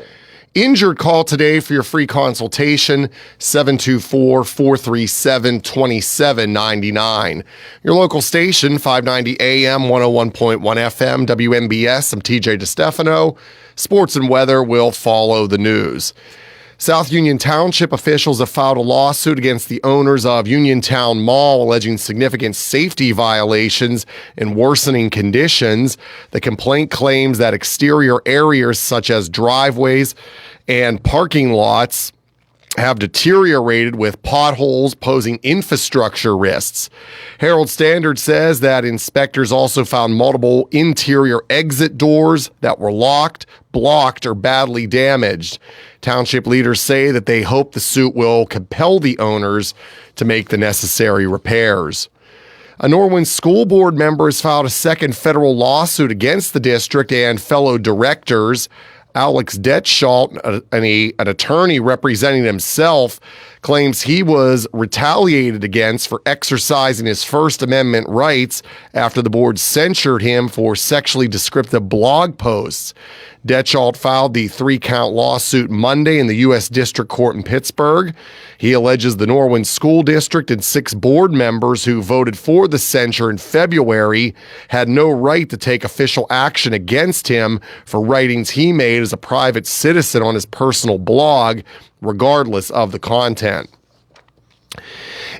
Injured call today for your free consultation, 724-437-2799. Your local station, 590 AM, 101.1 FM, WMBS. I'm TJ DeStefano. Sports and weather will follow the news. South Union Township officials have filed a lawsuit against the owners of Uniontown Mall, alleging significant safety violations and worsening conditions. The complaint claims that exterior areas such as driveways and parking lots have deteriorated with potholes posing infrastructure risks. Herald Standard says that inspectors also found multiple interior exit doors that were locked, blocked, or badly damaged. Township leaders say that they hope the suit will compel the owners to make the necessary repairs. A Norwin school board member has filed a second federal lawsuit against the district and fellow directors. Alex Detschalt, an attorney representing himself, claims he was retaliated against for exercising his First Amendment rights after the board censured him for sexually descriptive blog posts. Detschalt filed the 3-count lawsuit Monday in the U.S. District Court in Pittsburgh. He alleges the Norwin School District and 6 board members who voted for the censure in February had no right to take official action against him for writings he made as a private citizen on his personal blog, regardless of the content.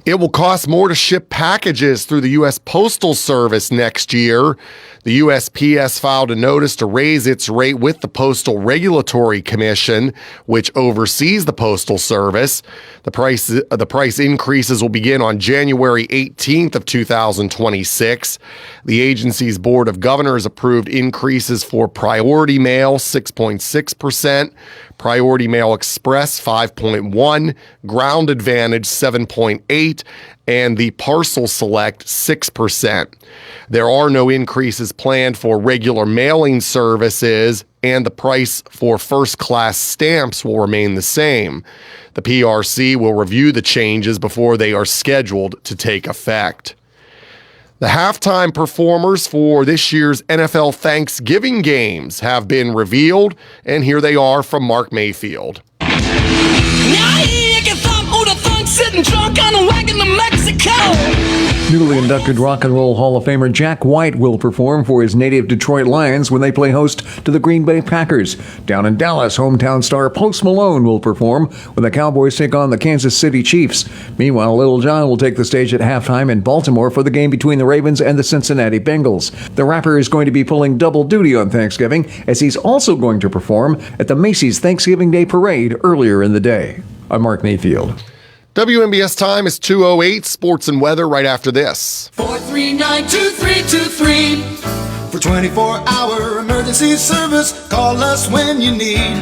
It will cost more to ship packages through the U.S. Postal Service next year. The USPS filed a notice to raise its rate with the Postal Regulatory Commission, which oversees the Postal Service. The price increases will begin on January 18th of 2026. The agency's Board of Governors approved increases for Priority Mail 6.6%, Priority Mail Express 5.1%, Ground Advantage 7.8%, and the Parcel Select 6%. There are no increases planned for regular mailing services, and the price for first-class stamps will remain the same. The PRC will review the changes before they are scheduled to take effect. The halftime performers for this year's NFL Thanksgiving games have been revealed, and here they are from Mark Mayfield. Sitting drunk on a wagon to Mexico. Newly inducted Rock and Roll Hall of Famer Jack White will perform for his native Detroit Lions when they play host to the Green Bay Packers. Down in Dallas, hometown star Post Malone will perform when the Cowboys take on the Kansas City Chiefs. Meanwhile, Little John will take the stage at halftime in Baltimore for the game between the Ravens and the Cincinnati Bengals. The rapper is going to be pulling double duty on Thanksgiving, as he's also going to perform at the Macy's Thanksgiving Day Parade earlier in the day. I'm Mark Mayfield. WMBS time is 2:08. Sports and weather right after this. 439-2323. For 24-hour emergency service, call us when you need.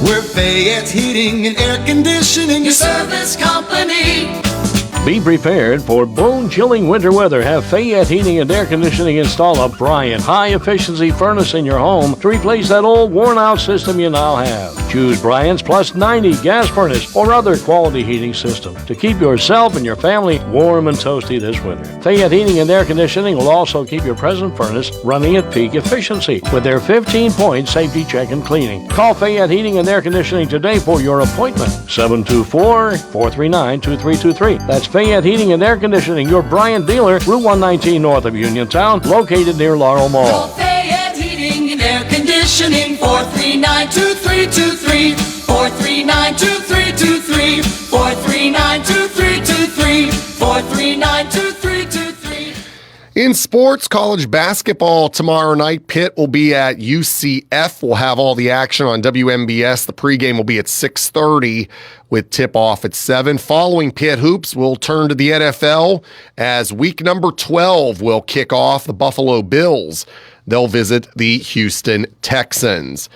We're Fayette Heating and Air Conditioning, your service company. Be prepared for bone-chilling winter weather. Have Fayette Heating and Air Conditioning install a Bryant high-efficiency furnace in your home to replace that old worn-out system you now have. Choose Bryant's Plus 90 gas furnace or other quality heating system to keep yourself and your family warm and toasty this winter. Fayette Heating and Air Conditioning will also keep your present furnace running at peak efficiency with their 15-point safety check and cleaning. Call Fayette Heating and Air Conditioning today for your appointment. 724-439-2323. That's Fayette Heating and Air Conditioning, your Bryant dealer, Route 119 north of Uniontown, located near Laurel Mall. Call Fayette Heating and Air Conditioning, 439-2323, 439-2323, 439-2323, 439-2323. In sports, college basketball tomorrow night. Pitt will be at UCF. We'll have all the action on WMBS. The pregame will be at 6:30 with tip-off at 7. Following Pitt hoops, we'll turn to the NFL as week number 12 will kick off. The Buffalo Bills, they'll visit the Houston Texans.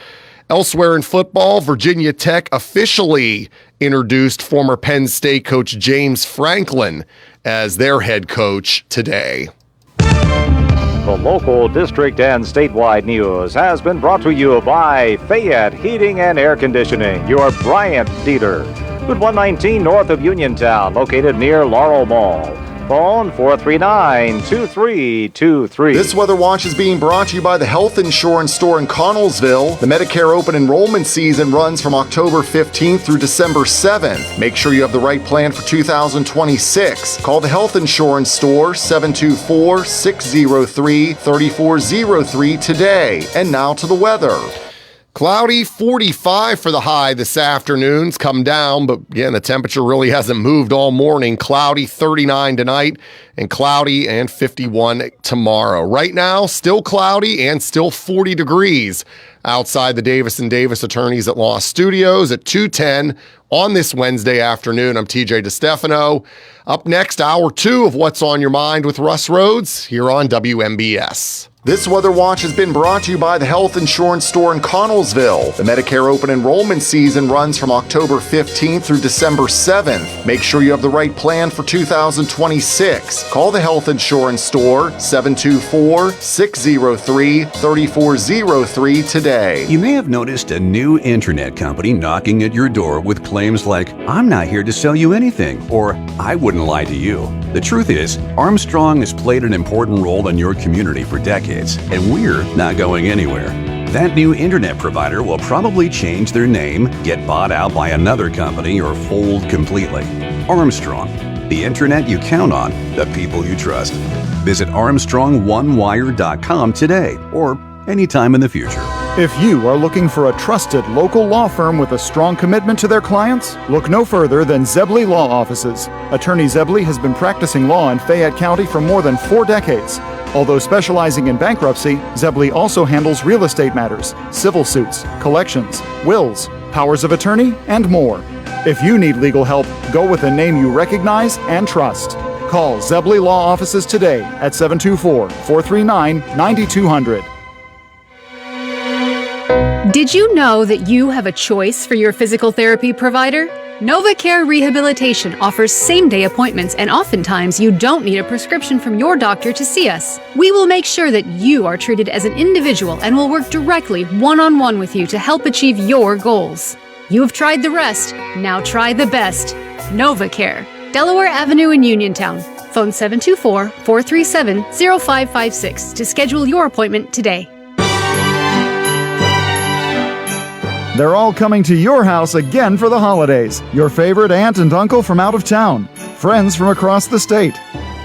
Elsewhere in football, Virginia Tech officially introduced former Penn State coach James Franklin as their head coach today. The local district and statewide news has been brought to you by Fayette Heating and Air Conditioning, your Bryant dealer. Route 119 north of Uniontown, located near Laurel Mall. Phone 439-2323. This Weather Watch is being brought to you by the Health Insurance Store in Connellsville. The Medicare open enrollment season runs from October 15th through December 7th. Make sure you have the right plan for 2026. Call the Health Insurance Store, 724-603-3403 today. And now to the weather. Cloudy, 45 for the high this afternoon. It's come down, but again, the temperature really hasn't moved all morning. Cloudy, 39 tonight, and cloudy and 51 tomorrow. Right now, still cloudy and still 40 degrees outside the Davis & Davis Attorneys at Law Studios at 2:10 on this Wednesday afternoon. I'm TJ DeStefano. Up next, hour 2 of What's on Your Mind with Russ Rhodes here on WMBS. This Weather Watch has been brought to you by the Health Insurance Store in Connellsville. The Medicare open enrollment season runs from October 15th through December 7th. Make sure you have the right plan for 2026. Call the Health Insurance Store, 724-603-3403 today. You may have noticed a new internet company knocking at your door with claims like, "I'm not here to sell you anything," or "I wouldn't lie to you." The truth is, Armstrong has played an important role in your community for decades, and we're not going anywhere. That new internet provider will probably change their name, get bought out by another company, or fold completely. Armstrong, the internet you count on, the people you trust. Visit ArmstrongOneWire.com today or anytime in the future. If you are looking for a trusted local law firm with a strong commitment to their clients, look no further than Zebley Law Offices. Attorney Zebley has been practicing law in Fayette County for more than 4 decades. Although specializing in bankruptcy, Zebley also handles real estate matters, civil suits, collections, wills, powers of attorney, and more. If you need legal help, go with a name you recognize and trust. Call Zebley Law Offices today at 724-439-9200. Did you know that you have a choice for your physical therapy provider? NovaCare Rehabilitation offers same-day appointments, and oftentimes you don't need a prescription from your doctor to see us. We will make sure that you are treated as an individual and will work directly one-on-one with you to help achieve your goals. You have tried the rest, now try the best. NovaCare, Delaware Avenue in Uniontown. Phone 724-437-0556 to schedule your appointment today. They're all coming to your house again for the holidays. Your favorite aunt and uncle from out of town. Friends from across the state.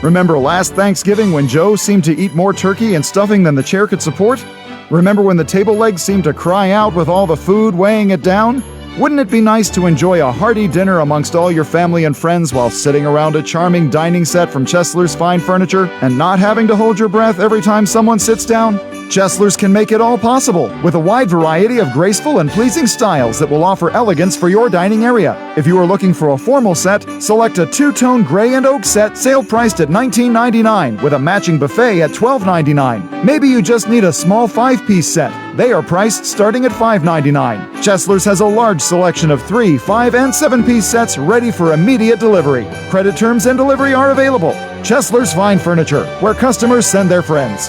Remember last Thanksgiving when Joe seemed to eat more turkey and stuffing than the chair could support? Remember when the table legs seemed to cry out with all the food weighing it down? Wouldn't it be nice to enjoy a hearty dinner amongst all your family and friends while sitting around a charming dining set from Chesler's Fine Furniture and not having to hold your breath every time someone sits down? Chesler's can make it all possible with a wide variety of graceful and pleasing styles that will offer elegance for your dining area. If you are looking for a formal set, select a two-tone gray and oak set, sale priced at $19.99 with a matching buffet at $12.99. Maybe you just need a small 5-piece set. They are priced starting at $5.99. Chesler's has a large selection of 3, 5, and 7-piece sets ready for immediate delivery. Credit terms and delivery are available. Chesler's Fine Furniture, where customers send their friends.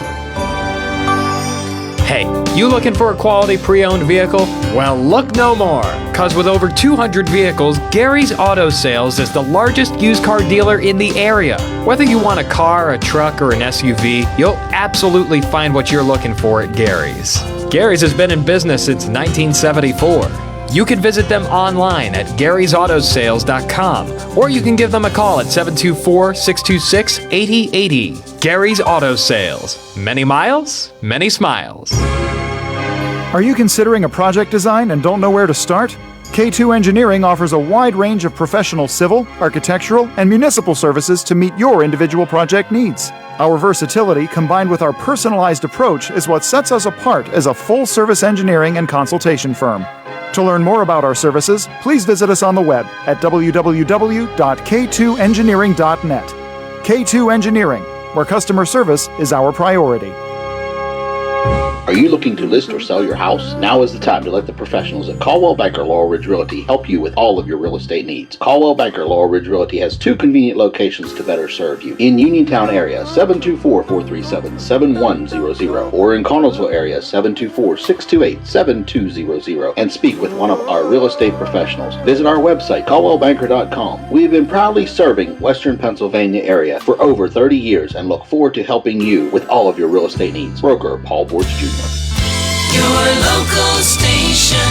Hey, you looking for a quality pre-owned vehicle? Well, look no more, because with over 200 vehicles, Gary's Auto Sales is the largest used car dealer in the area. Whether you want a car, a truck, or an SUV, you'll absolutely find what you're looking for at Gary's. Gary's has been in business since 1974. You can visit them online at Gary'sAutoSales.com, or you can give them a call at 724-626-8080. Gary's Auto Sales. Many miles, many smiles. Are you considering a project design and don't know where to start? K2 Engineering offers a wide range of professional civil, architectural, and municipal services to meet your individual project needs. Our versatility combined with our personalized approach is what sets us apart as a full-service engineering and consultation firm. To learn more about our services, please visit us on the web at www.k2engineering.net. K2 Engineering, where customer service is our priority. Are you looking to list or sell your house? Now is the time to let the professionals at Caldwell Banker Laurel Ridge Realty help you with all of your real estate needs. Caldwell Banker Laurel Ridge Realty has 2 convenient locations to better serve you. In Uniontown area, 724-437-7100, or in Connellsville area, 724-628-7200, and speak with one of our real estate professionals. Visit our website, caldwellbanker.com. We have been proudly serving Western Pennsylvania area for over 30 years and look forward to helping you with all of your real estate needs. Broker Paul Borge Jr. Your local station,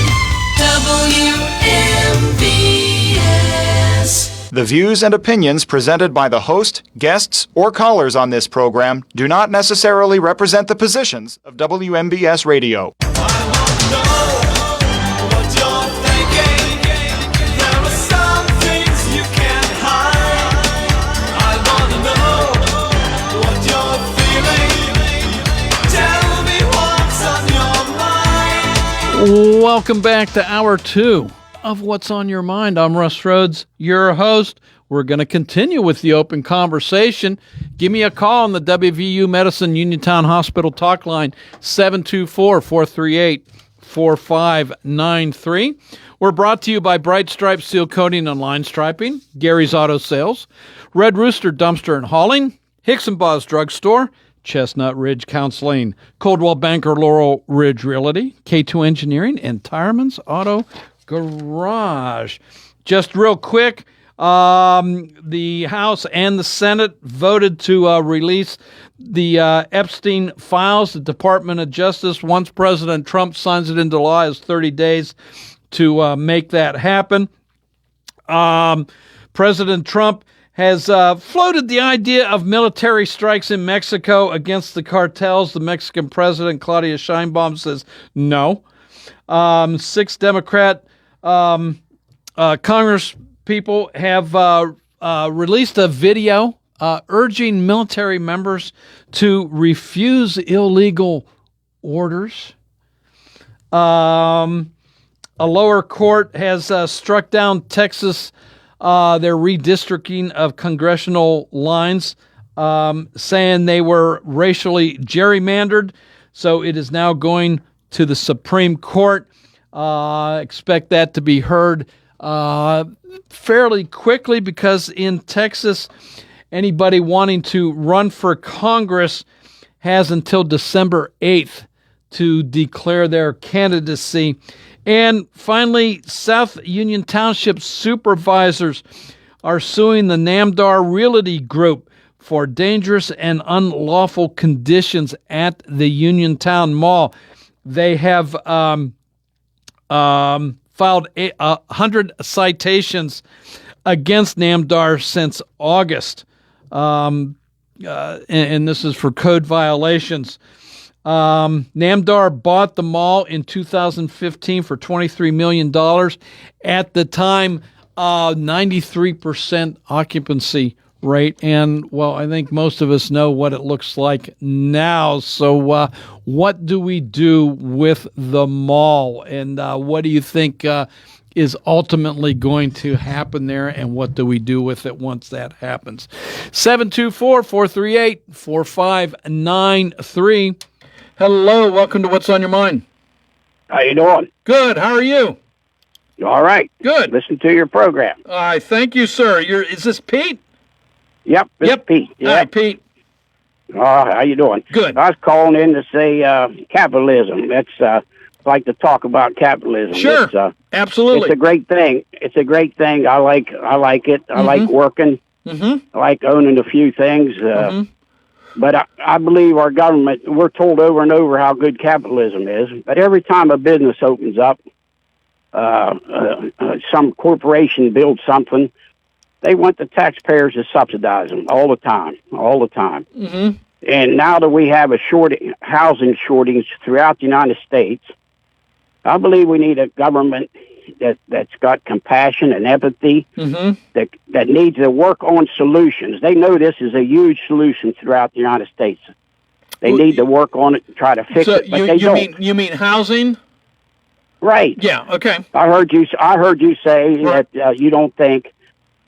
WMVS. The views and opinions presented by the host, guests, or callers on this program do not necessarily represent the positions of WMBS Radio. Welcome back to Hour 2 of What's on Your Mind. I'm Russ Rhodes, your host. We're going to continue with the open conversation. Give me a call on the WVU Medicine Uniontown Hospital talk line, 724-438-4593. We're brought to you by Bright Stripe Steel Coating and Line Striping, Gary's Auto Sales, Red Rooster Dumpster and Hauling, Hicks and Baugh's Drug Store, Chestnut Ridge Counseling, Coldwell Banker Laurel Ridge Realty, K2 Engineering, and Tireman's Auto Garage. Just real quick, the House and the Senate voted to release the Epstein files. The Department of Justice, once President Trump signs it into law, has 30 days to make that happen. President Trump has floated the idea of military strikes in Mexico against the cartels. The Mexican president, Claudia Sheinbaum, says no. 6 Democrat Congress people have released a video urging military members to refuse illegal orders. A lower court has struck down Texas their redistricting of congressional lines, saying they were racially gerrymandered. So it is now going to the Supreme Court. Expect that to be heard fairly quickly, because in Texas, anybody wanting to run for Congress has until December 8th to declare their candidacy. And finally, South Union Township supervisors are suing the Namdar Realty Group for dangerous and unlawful conditions at the Uniontown Mall. They have filed 100 citations against Namdar since August, and this is for code violations. Namdar bought the mall in 2015 for $23 million. At the time, 93% occupancy rate. And, well, I think most of us know what it looks like now. So what do we do with the mall? And what do you think is ultimately going to happen there, and what do we do with it once that happens? 724-438-4593. Hello, welcome to What's on Your Mind. How you doing? Good. How are you? All right. Good. Listen to your program. All right. Thank you, sir. Is this Pete? Yep. It's Pete. Yep. All right, Pete. How you doing? Good. I was calling in to say capitalism. That's like to talk about capitalism. Sure. It's, absolutely. It's a great thing. It's a great thing. I like it. I like working. I like owning a few things. But I believe our government, we're told over and over how good capitalism is. But every time a business opens up, some corporation builds something, they want the taxpayers to subsidize them all the time. And now that we have a housing shortage throughout the United States, I believe we need a government that's got compassion and empathy, that needs to work on solutions. They know this is a huge solution throughout the United States. They need to work on it and try to fix it, but they don't. You mean housing? Right. Yeah. Okay. I heard you say that you don't think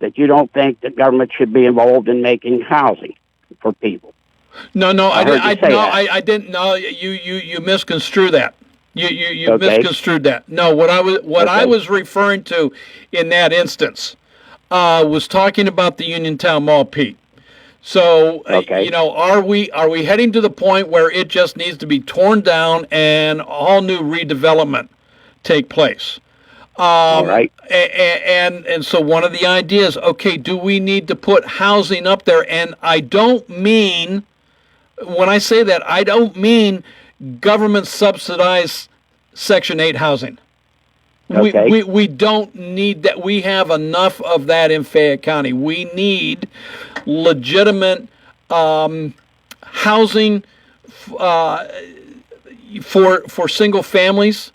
the government should be involved in making housing for people. No, I didn't. No, you misconstrue that. You misconstrued that. No, what I was referring to in that instance was talking about the Uniontown Mall, Pete. So are we heading to the point where it just needs to be torn down and all new redevelopment take place? All right. And so one of the ideas, do we need to put housing up there? And I don't mean, when I say that, I don't mean government subsidized Section 8 housing. We don't need that. We have enough of that in Fayette County. We need legitimate housing for single families,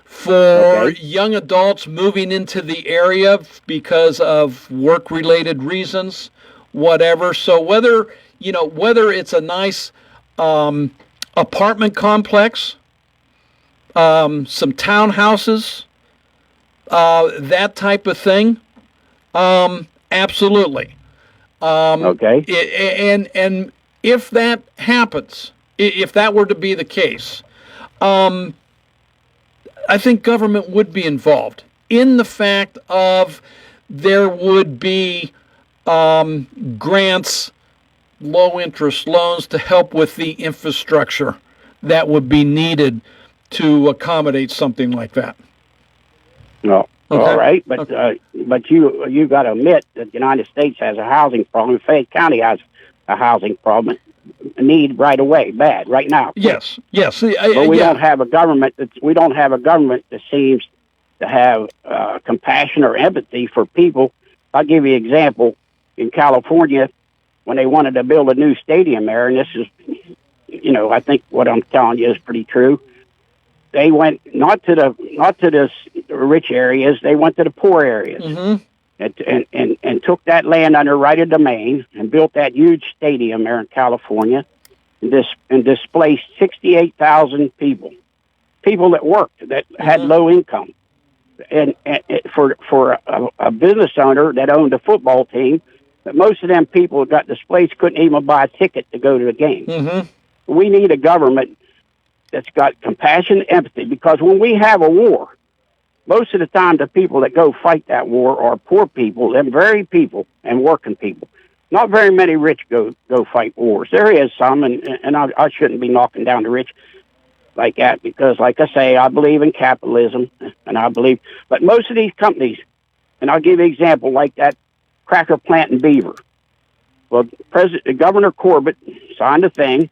for young adults moving into the area because of work-related reasons, whatever. So whether it's a nice apartment complex, some townhouses, that type of thing, absolutely. And if that happens, if that were to be the case, I think government would be involved in the fact of there would be grants, low-interest loans to help with the infrastructure that would be needed to accommodate something like that. No, all right, but you got to admit that the United States has a housing problem. Fayette County has a housing problem, need right away, bad right now. Yes. But we don't have a government that seems to have compassion or empathy for people. I'll give you an example. In California, when they wanted to build a new stadium there, and this is, I think what I'm telling you is pretty true. They went not to the rich areas. They went to the poor areas, and took that land under right of domain and built that huge stadium there in California, and displaced 68,000 people that worked, that had low income, and for a business owner that owned a football team, but most of them people that got displaced couldn't even buy a ticket to go to the game. We need a government that's got compassion and empathy, because when we have a war, most of the time the people that go fight that war are poor people, and very people and working people. Not very many rich go fight wars. There is some, and I shouldn't be knocking down the rich like that, because like I say, I believe in capitalism, and but most of these companies, and I'll give you an example, like that cracker plant in Beaver. Well, Governor Corbett signed a thing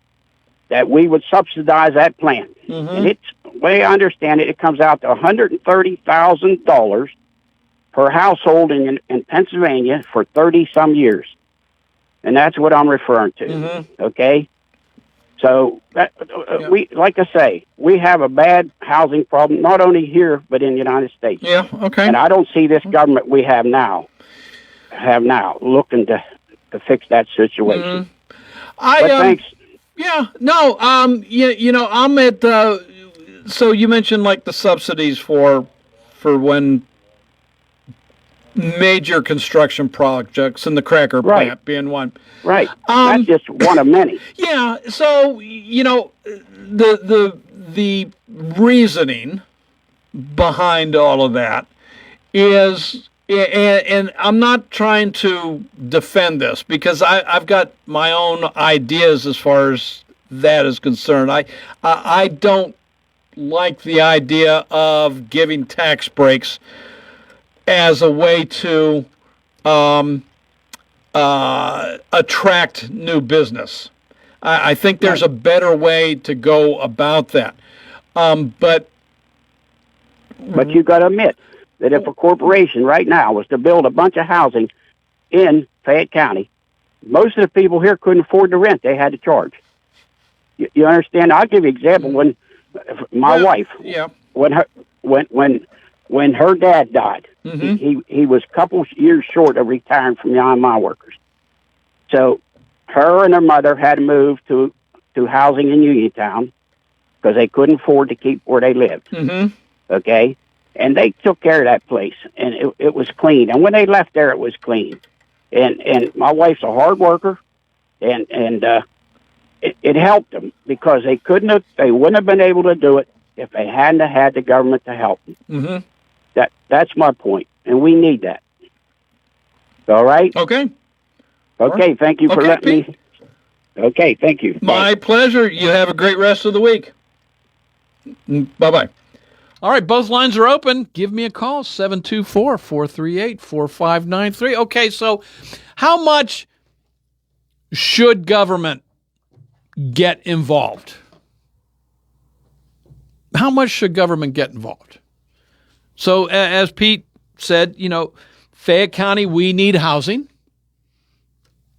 that we would subsidize that plant. And it's, the way I understand it, it comes out to $130,000 per household in Pennsylvania for 30-some years. And that's what I'm referring to, okay? So, like I say, we have a bad housing problem, not only here, but in the United States. Yeah, okay. And I don't see this government we have now looking to fix that situation. But thanks. Yeah, no, I'm at, so you mentioned like the subsidies for when major construction projects, and the cracker plant being one. Right. That's just one of many. Yeah, so, the reasoning behind all of that is, and I'm not trying to defend this because I've got my own ideas as far as that is concerned. I don't like the idea of giving tax breaks as a way to attract new business. I think there's a better way to go about that. But you got to admit that if a corporation right now was to build a bunch of housing in Fayette County, most of the people here couldn't afford the rent. They had to charge. You understand? I'll give you an example. When my wife, when her dad died, he was a couple years short of retiring from the IMI workers. So her and her mother had to move to housing in Uniontown because they couldn't afford to keep where they lived. Okay? And they took care of that place, and it was clean. And when they left there, it was clean. And my wife's a hard worker, and it helped them because they wouldn't have been able to do it if they hadn't have had the government to help them. That's my point, and we need that. All right? Okay. Okay, thank you for letting me. Okay, thank you. My pleasure. You have a great rest of the week. Bye-bye. All right, both lines are open. Give me a call, 724-438-4593. Okay, so how much should government get involved? How much should government get involved? So as Pete said, Fayette County, we need housing.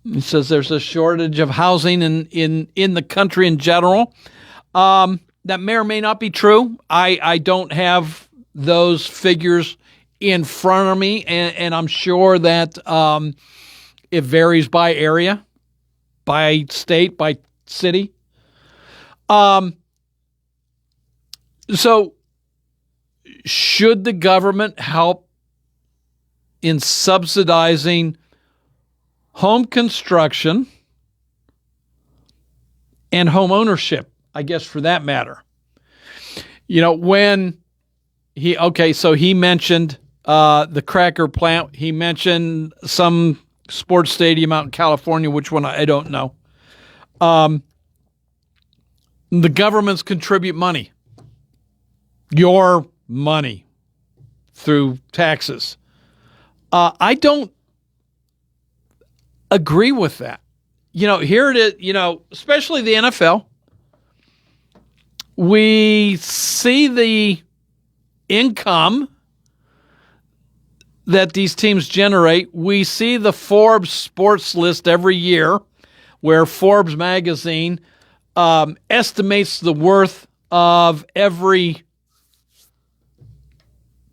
He says there's a shortage of housing in the country in general. That may or may not be true. I don't have those figures in front of me, and I'm sure that it varies by area, by state, by city. So should the government help in subsidizing home construction and home ownership, I guess, for that matter? When he mentioned the cracker plant, he mentioned some sports stadium out in California, which one I don't know. The governments contribute money, your money, through taxes. I don't agree with that. Here it is, especially the NFL. We see the income that these teams generate. We see the Forbes sports list every year where Forbes magazine estimates the worth of every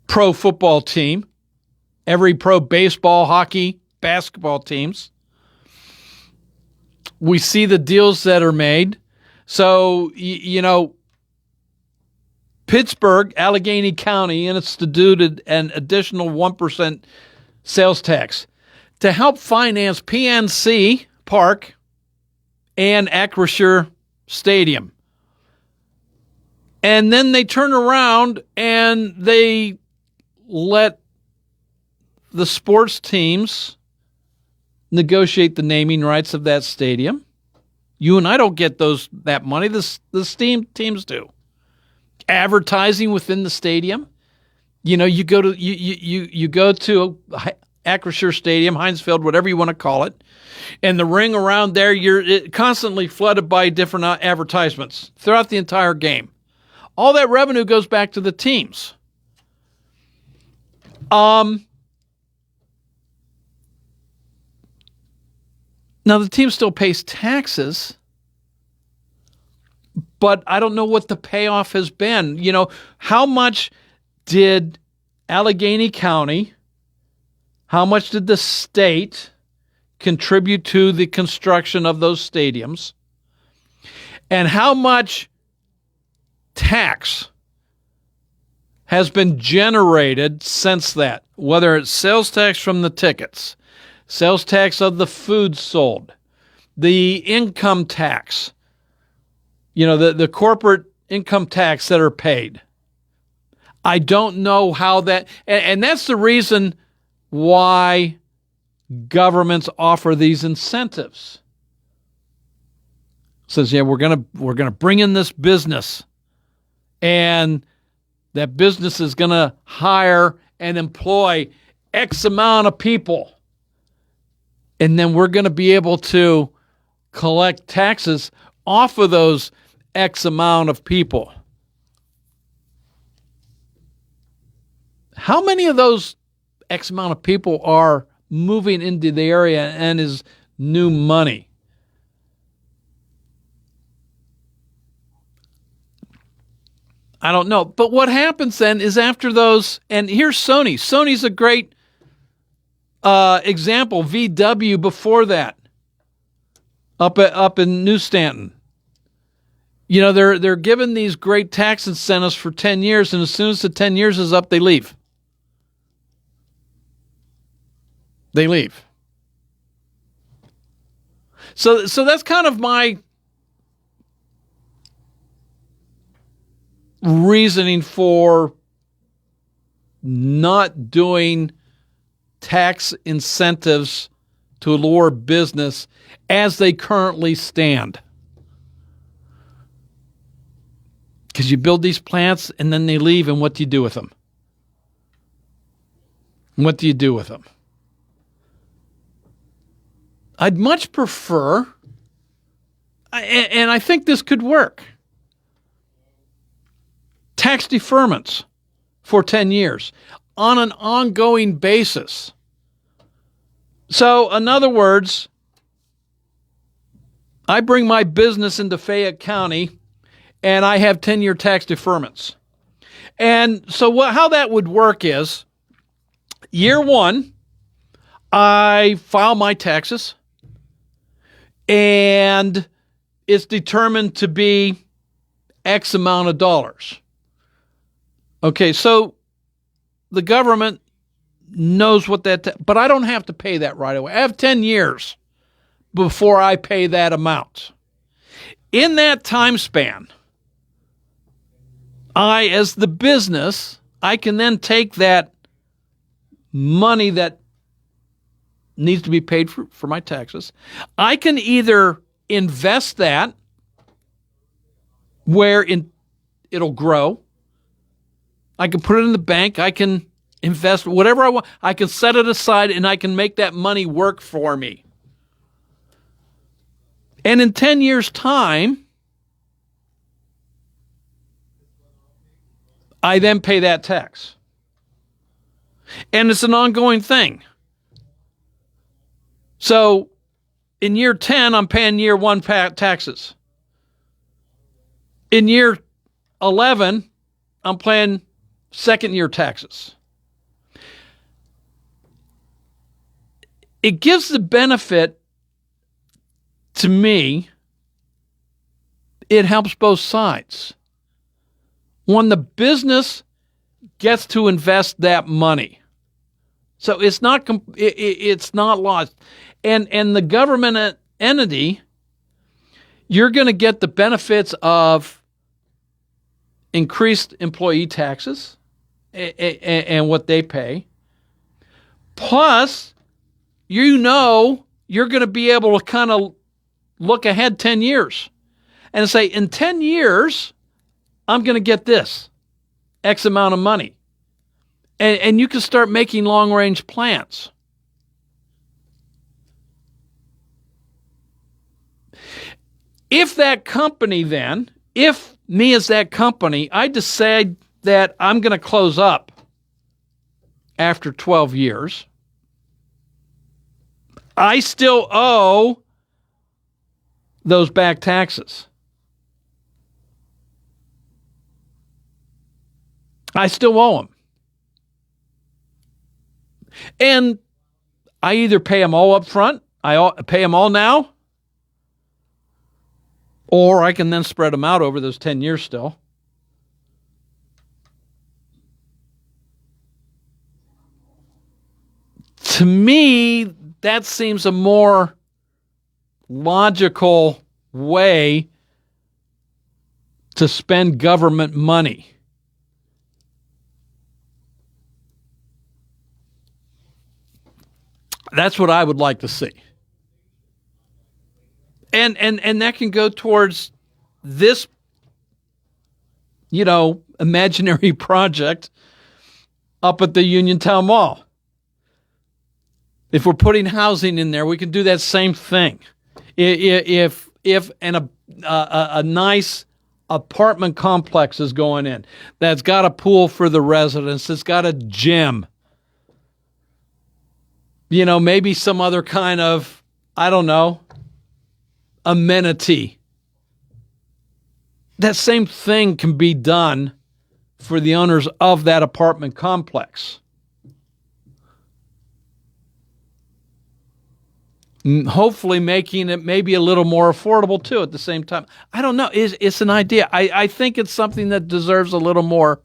pro football team, every pro baseball, hockey, basketball teams. We see the deals that are made. So, Pittsburgh, Allegheny County, instituted an additional 1% sales tax to help finance PNC Park and Acrisure Stadium. And then they turn around and they let the sports teams negotiate the naming rights of that stadium. You and I don't get that money. The teams do. Advertising within the stadium. You go to Acrisure Stadium, Heinz Field, whatever you want to call it, and the ring around there, you're constantly flooded by different advertisements throughout the entire game. All that revenue goes back to the teams. Now, the team still pays taxes, but I don't know what the payoff has been. How much did Allegheny County, how much did the state contribute to the construction of those stadiums? And how much tax has been generated since that? Whether it's sales tax from the tickets, sales tax of the food sold, the income tax, the corporate income tax that are paid. I don't know how that, and that's the reason why governments offer these incentives. Says, yeah, we're gonna bring in this business, and that business is gonna hire and employ X amount of people, and then we're gonna be able to collect taxes off of those X amount of people. How many of those X amount of people are moving into the area and is new money? I don't know. But what happens then is after those, and here's Sony. Sony's a great example. VW before that, up in New Stanton. You know, they're given these great tax incentives for 10 years, and as soon as the 10 years is up, they leave. They leave. So that's kind of my reasoning for not doing tax incentives to lure business as they currently stand. Because you build these plants and then they leave, and what do you do with them? What do you do with them? I'd much prefer, and I think this could work, tax deferments for 10 years on an ongoing basis. So, in other words, I bring my business into Fayette County and I have 10-year tax deferments. And so how that would work is, year one, I file my taxes, and it's determined to be X amount of dollars. Okay, so the government knows what but I don't have to pay that right away. I have 10 years before I pay that amount. In that time span, as the business, I can then take that money that needs to be paid for my taxes. I can either invest that where it'll grow. I can put it in the bank. I can invest whatever I want. I can set it aside and I can make that money work for me. And in 10 years' time, I then pay that tax. And it's an ongoing thing. So in year 10, I'm paying year one taxes. In year 11, I'm paying second year taxes. It gives the benefit to me, it helps both sides. When the business gets to invest that money, so it's not lost, and the government entity, you're going to get the benefits of increased employee taxes and what they pay. Plus, you're going to be able to kind of look ahead 10 years and say, in 10 years, I'm going to get this X amount of money. And you can start making long-range plans. If that company then, if me as that company, I decide that I'm going to close up after 12 years, I still owe those back taxes. I still owe them. And I either pay them all up front, I pay them all now, or I can then spread them out over those 10 years still. To me, that seems a more logical way to spend government money. That's what I would like to see. And that can go towards this, imaginary project up at the Uniontown Mall. If we're putting housing in there, we can do that same thing. If a nice apartment complex is going in that's got a pool for the residents, that's got a gym, maybe some other kind of, amenity. That same thing can be done for the owners of that apartment complex. Hopefully making it maybe a little more affordable too at the same time. I don't know. It's an idea. I think it's something that deserves a little more.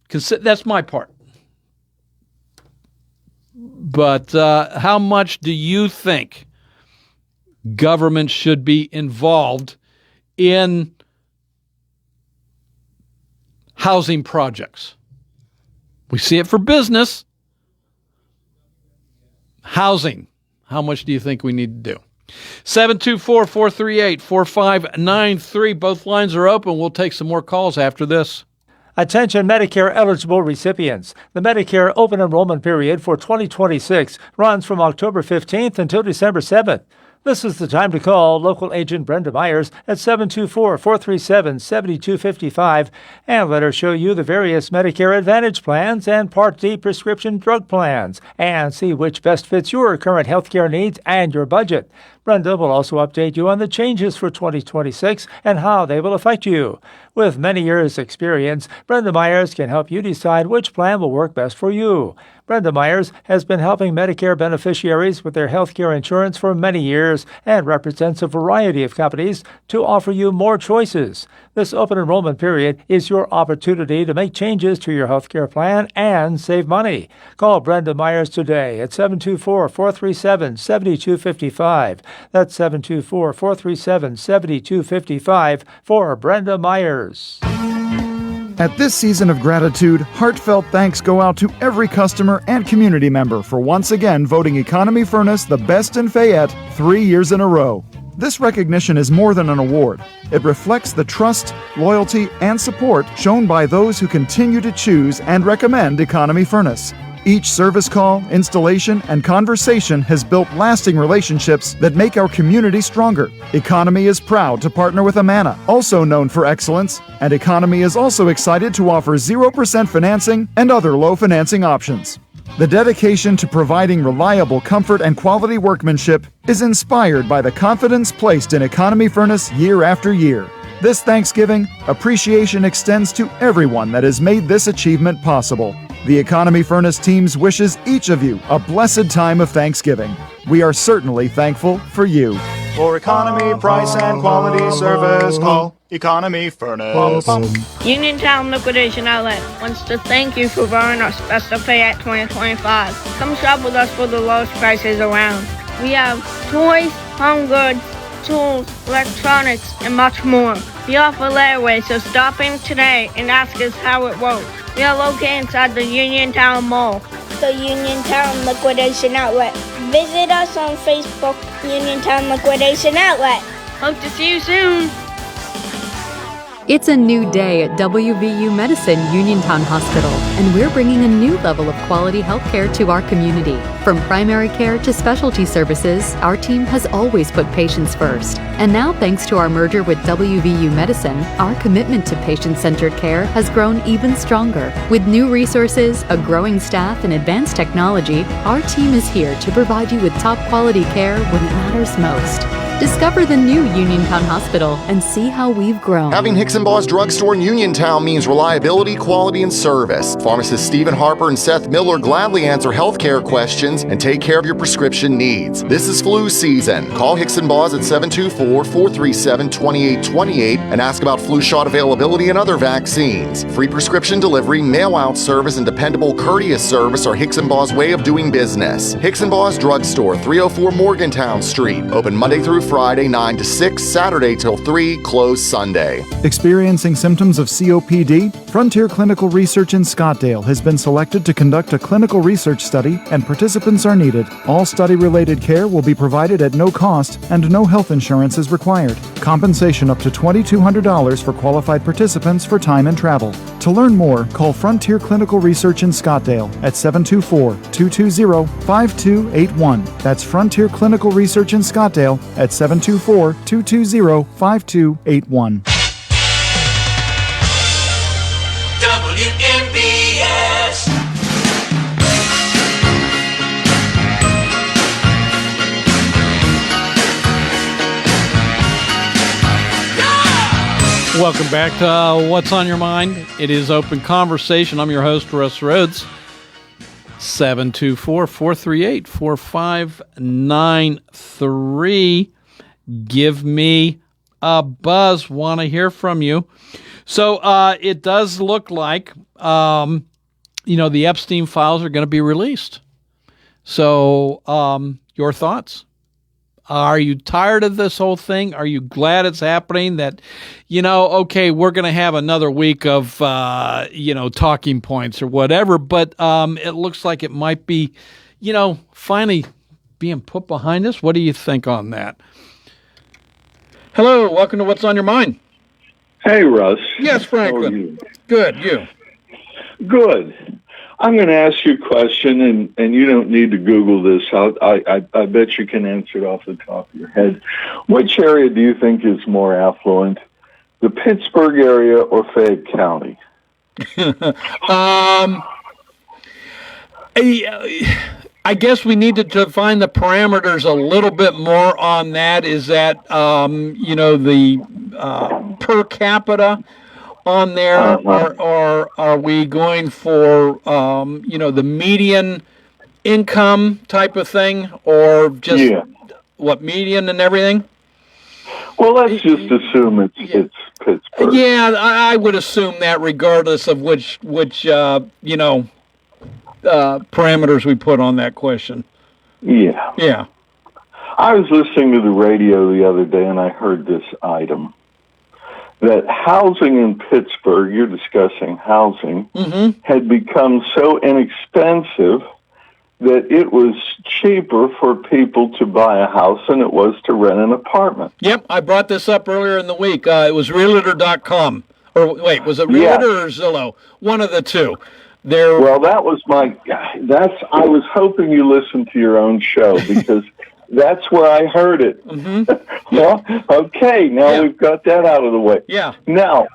That's my part. But how much do you think government should be involved in housing projects? We see it for business. Housing. How much do you think we need to do? 724-438-4593. Both lines are open. We'll take some more calls after this. Attention Medicare eligible recipients. The Medicare open enrollment period for 2026 runs from October 15th until December 7th. This is the time to call local agent Brenda Myers at 724-437-7255 and let her show you the various Medicare Advantage plans and Part D prescription drug plans and see which best fits your current healthcare needs and your budget. Brenda will also update you on the changes for 2026 and how they will affect you. With many years' experience, Brenda Myers can help you decide which plan will work best for you. Brenda Myers has been helping Medicare beneficiaries with their health care insurance for many years and represents a variety of companies to offer you more choices. This open enrollment period is your opportunity to make changes to your health care plan and save money. Call Brenda Myers today at 724-437-7255. That's 724-437-7255 for Brenda Myers. At this season of gratitude, heartfelt thanks go out to every customer and community member for once again voting Economy Furnace the best in Fayette 3 years in a row. This recognition is more than an award. It reflects the trust, loyalty, and support shown by those who continue to choose and recommend Economy Furnace. Each service call, installation, and conversation has built lasting relationships that make our community stronger. Economy is proud to partner with Amana, also known for excellence, and Economy is also excited to offer 0% financing and other low financing options. The dedication to providing reliable comfort and quality workmanship is inspired by the confidence placed in Economy Furnace year after year. This Thanksgiving, appreciation extends to everyone that has made this achievement possible. The Economy Furnace teams wishes each of you a blessed time of Thanksgiving. We are certainly thankful for you. For economy, price, and quality service, call Economy Furnace. Uniontown Liquidation Outlet wants to thank you for borrowing our special Fayette 2025. Come shop with us for the lowest prices around. We have toys, home goods, tools, electronics, and much more. We offer layaway, so stop in today and ask us how it works. We are located inside the Uniontown Mall. The Uniontown Liquidation Outlet. Visit us on Facebook, Uniontown Liquidation Outlet. Hope to see you soon. It's a new day at WVU Medicine Uniontown Hospital, and we're bringing a new level of quality health care to our community. From primary care to specialty services, our team has always put patients first. And now, thanks to our merger with WVU Medicine, our commitment to patient-centered care has grown even stronger. With new resources, a growing staff, and advanced technology, our team is here to provide you with top-quality care when it matters most. Discover the new Uniontown Hospital and see how we've grown. Having Hickson Boss Drugstore in Uniontown means reliability, quality, and service. Pharmacists Stephen Harper and Seth Miller gladly answer healthcare questions and take care of your prescription needs. This is flu season. Call Hickson Boss at 724-437-2828 and ask about flu shot availability and other vaccines. Free prescription delivery, mail-out service, and dependable courteous service are Hickson Boss' way of doing business. Hickson Boss Drugstore, 304 Morgantown Street. Open Monday through Friday. Friday 9 to 6, Saturday till 3, closed Sunday. Experiencing symptoms of COPD? Frontier Clinical Research in Scottsdale has been selected to conduct a clinical research study, and participants are needed. All study-related care will be provided at no cost, and no health insurance is required. Compensation up to $2,200 for qualified participants for time and travel. To learn more, call Frontier Clinical Research in Scottsdale at 724-220-5281. That's Frontier Clinical Research in Scottsdale at 724-220-5281. WMBS. Welcome back to What's on Your Mind. It is Open Conversation. I'm your host, Russ Rhodes. 724-438-4593. Give me a buzz. Want to hear from you. So it does look like, the Epstein files are going to be released. So your thoughts? Are you tired of this whole thing? Are you glad it's happening? That, okay, we're going to have another week of, talking points or whatever, but it looks like it might be, finally being put behind us. What do you think on that? Hello, welcome to What's on Your Mind. Hey, Russ. Yes, Franklin. How are you? Good, you? Good. I'm going to ask you a question, and you don't need to Google this. I bet you can answer it off the top of your head. Which area do you think is more affluent, the Pittsburgh area or Fayette County? I guess we need to define the parameters a little bit more on that. Is that, the per capita on there, or are we going for, the median income type of thing, or just median and everything? Well, let's just assume it's Pittsburgh. Yeah, I would assume that regardless of which parameters we put on that question. Yeah. Yeah. I was listening to the radio the other day, and I heard this item. That housing in Pittsburgh, you're discussing housing, had become so inexpensive that it was cheaper for people to buy a house than it was to rent an apartment. Yep, I brought this up earlier in the week. It was Realtor.com. Or wait, was it Realtor or Zillow? One of the two. Well, that was I was hoping you listened to your own show because that's where I heard it. Well, okay, now we've got that out of the way. Yeah. Now,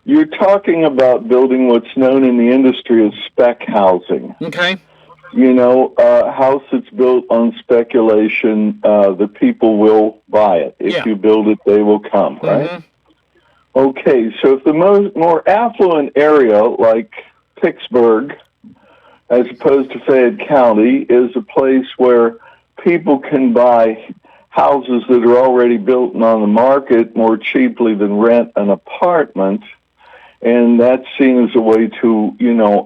you're talking about building what's known in the industry as spec housing. Okay. A house that's built on speculation, the people will buy it. If you build it, they will come, right? Okay, so if the more affluent area, like Pittsburgh, as opposed to Fayette County, is a place where people can buy houses that are already built and on the market more cheaply than rent an apartment, and that's seen as a way to,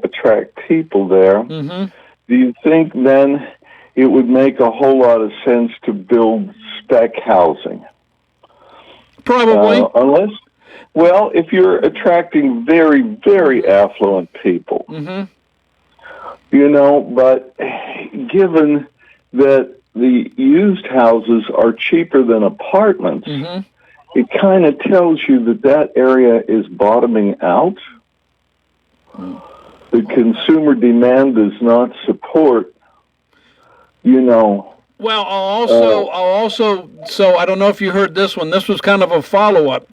attract people there. Do you think then it would make a whole lot of sense to build spec housing? Probably. If you're attracting very, very affluent people, but given that the used houses are cheaper than apartments, it kind of tells you that area is bottoming out. The consumer demand does not support, Well, I'll also, so I don't know if you heard this one. This was kind of a follow-up.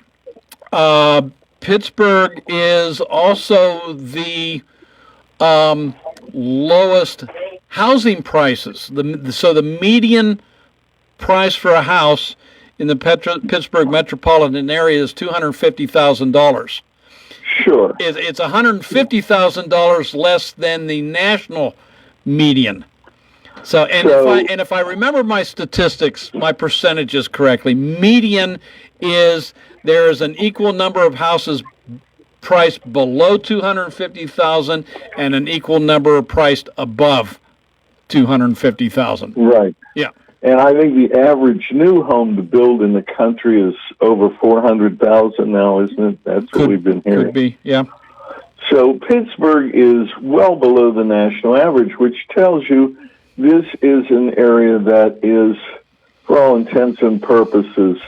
Pittsburgh is also the lowest housing prices. So the median price for a house in the Pittsburgh metropolitan area is $250,000. Sure. It's $150,000 less than the national median. So, if I remember my statistics, my percentages correctly, median is there is an equal number of houses priced below $250,000 and an equal number priced above $250,000. Right. Yeah. And I think the average new home to build in the country is over 400,000 now, isn't it? That's what we've been hearing. Could be, yeah. So Pittsburgh is well below the national average, which tells you this is an area that is, for all intents and purposes,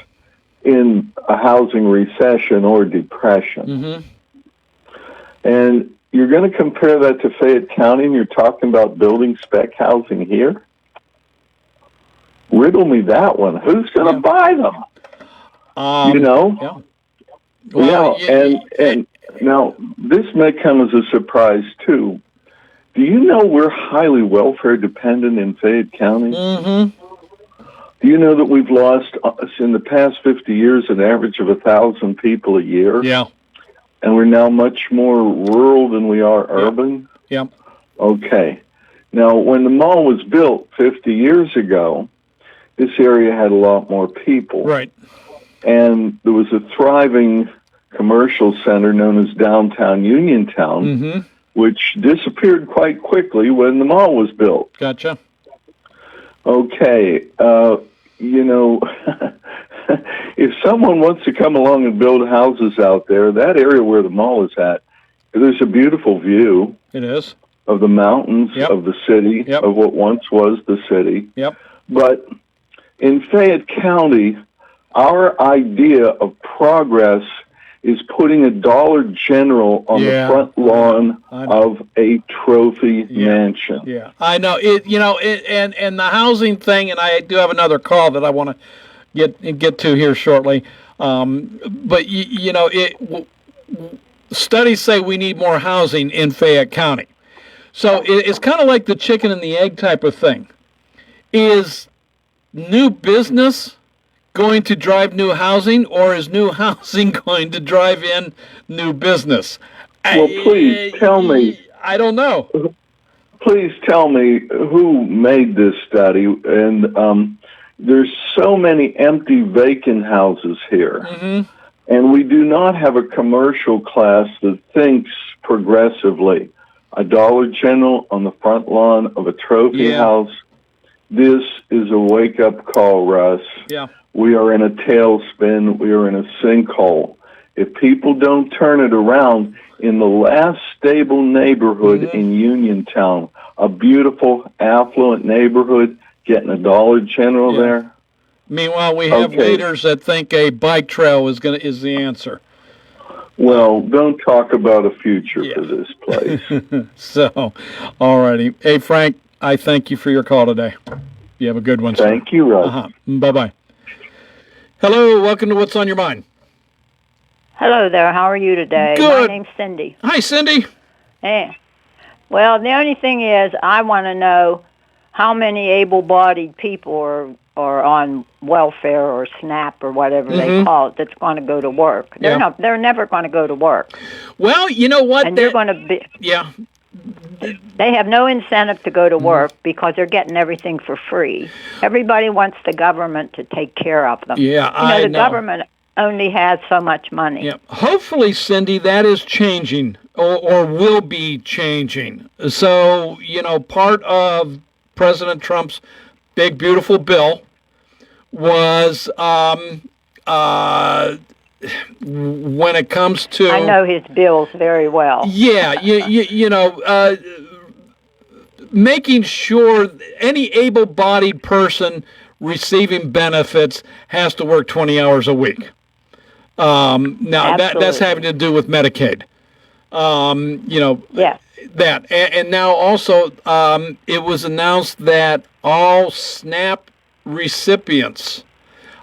in a housing recession or depression. Mm-hmm. And you're going to compare that to Fayette County, and you're talking about building spec housing here? Riddle me that one. Who's going to buy them? You know? Yeah. Well, and now, this may come as a surprise, too. Do you know we're highly welfare dependent in Fayette County? Mm-hmm. Do you know that we've lost, in the past 50 years, an average of 1,000 people a year? Yeah. And we're now much more rural than we are urban? Yeah. Okay. Now, when the mall was built 50 years ago, this area had a lot more people. Right. And there was a thriving commercial center known as Downtown Uniontown, Mm-hmm. which disappeared quite quickly when the mall was built. Gotcha. Okay. You know, if someone wants to come along and build houses out there, that area where the mall is at, there's a beautiful view. It is. Of the mountains, of the city, of what once was the city. Yep. But in Fayette County, our idea of progress is putting a Dollar General on the front lawn of a trophy mansion. Yeah, I know it. You know, and the housing thing, and I do have another call that I want to get to here shortly. But you know, studies say we need more housing in Fayette County. So it's kind of like the chicken and the egg type of thing. Is new business going to drive new housing, or is new housing going to drive in new business? Well, please tell me. I don't know. Please tell me who made this study. And there's so many empty, vacant houses here. Mm-hmm. And we do not have a commercial class that thinks progressively. A Dollar General on the front lawn of a trophy house. This is a wake-up call, Russ. Yeah. We are in a tailspin. We are in a sinkhole. If people don't turn it around, in the last stable neighborhood in Uniontown, a beautiful, affluent neighborhood, getting a Dollar General there. Meanwhile, we have leaders that think a bike trail is the answer. Well, don't talk about a future for this place. So, all righty. Hey, Frank, I thank you for your call today. You have a good one, sir. Thank you, Russ. Bye-bye. Hello, welcome to What's on Your Mind. Hello there. How are you today? Good. My name's Cindy. Hi, Cindy. Yeah. Well, the only thing is, I want to know how many able-bodied people are on welfare or SNAP or whatever they call it that's going to go to work. They're never going to go to work. Well, you know what? And they're going to be. Yeah. They have no incentive to go to work because they're getting everything for free. Everybody wants the government to take care of them. Yeah, I know. The government only has so much money. Yeah. Hopefully, Cindy, that is changing or will be changing. So, you know, part of President Trump's big, beautiful bill was when it comes to... I know his bills very well. Yeah, you know, making sure any able-bodied person receiving benefits has to work 20 hours a week. Now, that's having to do with Medicaid. You know, that. And now also it was announced that all SNAP recipients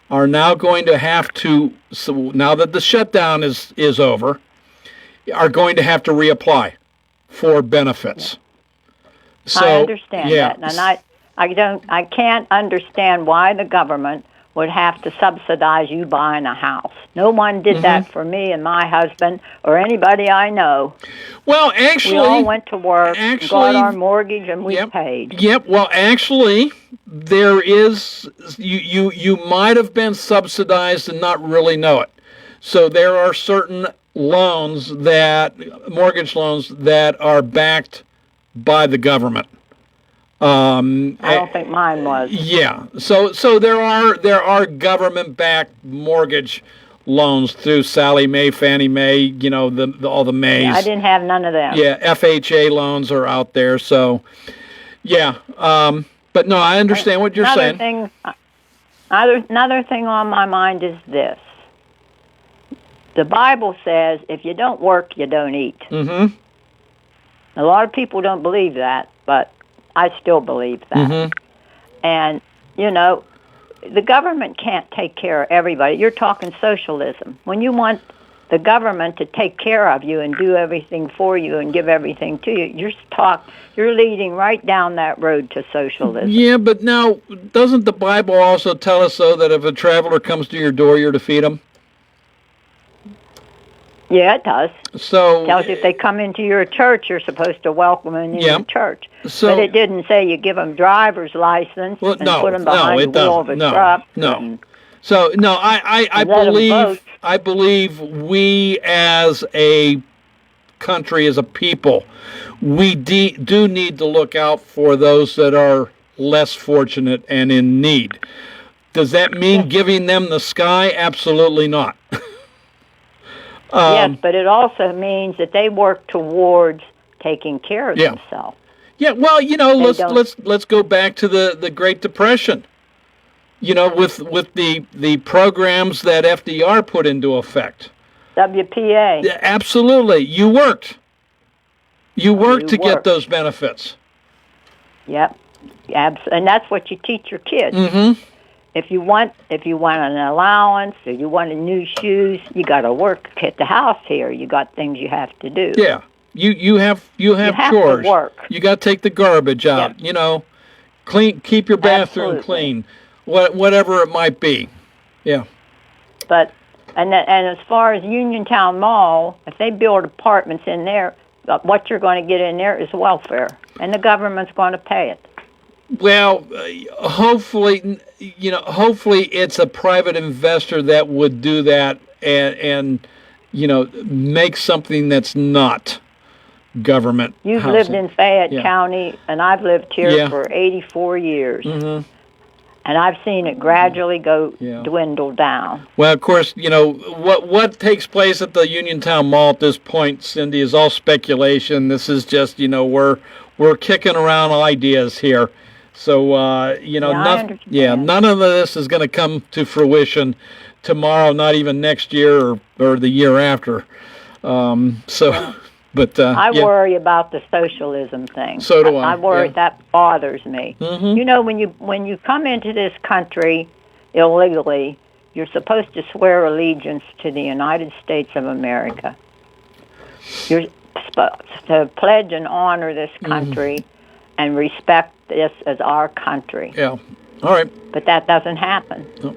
are now going to have to, so now that the shutdown is over, are going to have to reapply for benefits. So, I understand that, and I can't understand why the government would have to subsidize you buying a house. No one did that for me and my husband or anybody I know. Well, actually, we all went to work, got our mortgage, and we paid. Yep. Well, actually, there is you might have been subsidized and not really know it. So there are certain mortgage loans that are backed by the government. I don't think mine was. Yeah. So there are government-backed mortgage loans through Sallie Mae, Fannie Mae, you know, all the Mays. Yeah, I didn't have none of them. Yeah, FHA loans are out there. So, yeah. But no, I understand what you're saying. Another thing on my mind is this. The Bible says, if you don't work, you don't eat. Mm-hmm. A lot of people don't believe that, but I still believe that. Mm-hmm. And, you know, the government can't take care of everybody. You're talking socialism. When you want the government to take care of you and do everything for you and give everything to you, you're leading right down that road to socialism. Yeah, but now, doesn't the Bible also tell us, though, that if a traveler comes to your door, you're to feed him? Yeah, it does. So it tells you if they come into your church, you're supposed to welcome them in your church. So, but it didn't say you give them driver's license and put them behind the wheel of a truck. No. So no, I believe we as a country, as a people, we do need to look out for those that are less fortunate and in need. Does that mean giving them the sky? Absolutely not. Yes, but it also means that they work towards taking care of themselves. Yeah, well, you know, let's go back to the Great Depression. You know, with the programs that FDR put into effect. WPA. Yeah, absolutely, you worked. You worked to get those benefits. Yep, and that's what you teach your kids. Mm-hmm. If you want an allowance or you want new shoes, you got to work at the house here. You got things you have to do. Yeah, you have chores. To work. You got to take the garbage out. Yep. You know, keep your bathroom clean, whatever it might be. Yeah. But and as far as Uniontown Mall, if they build apartments in there, what you're going to get in there is welfare, and the government's going to pay it. Well, hopefully it's a private investor that would do that and make something that's not government. You've housing. lived in Fayette County, and I've lived here for 84 years. Mm-hmm. And I've seen it gradually dwindle down. Well, of course, what takes place at the Uniontown Mall at this point, Cindy, is all speculation. This is just, we're kicking around ideas here. So, none of this is going to come to fruition tomorrow, not even next year or the year after. I worry about the socialism thing. So do I. I worry that bothers me. Mm-hmm. When you come into this country illegally, you're supposed to swear allegiance to the United States of America. You're supposed to pledge and honor this country and respect this as our country. Yeah. All right. But that doesn't happen. No.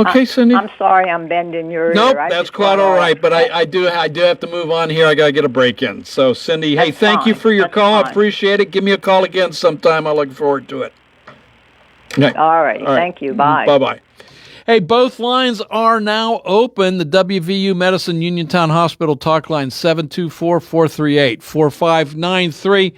Okay, Cindy. I'm sorry I'm bending your ear. Nope, that's quite all right. But I do have to move on here. I got to get a break in. So, Cindy, hey, thank you for your call. I appreciate it. Give me a call again sometime. I look forward to it. Okay. All right. Thank you. Bye. Bye-bye. Hey, both lines are now open. The WVU Medicine Uniontown Hospital talk line, 724-438-4593.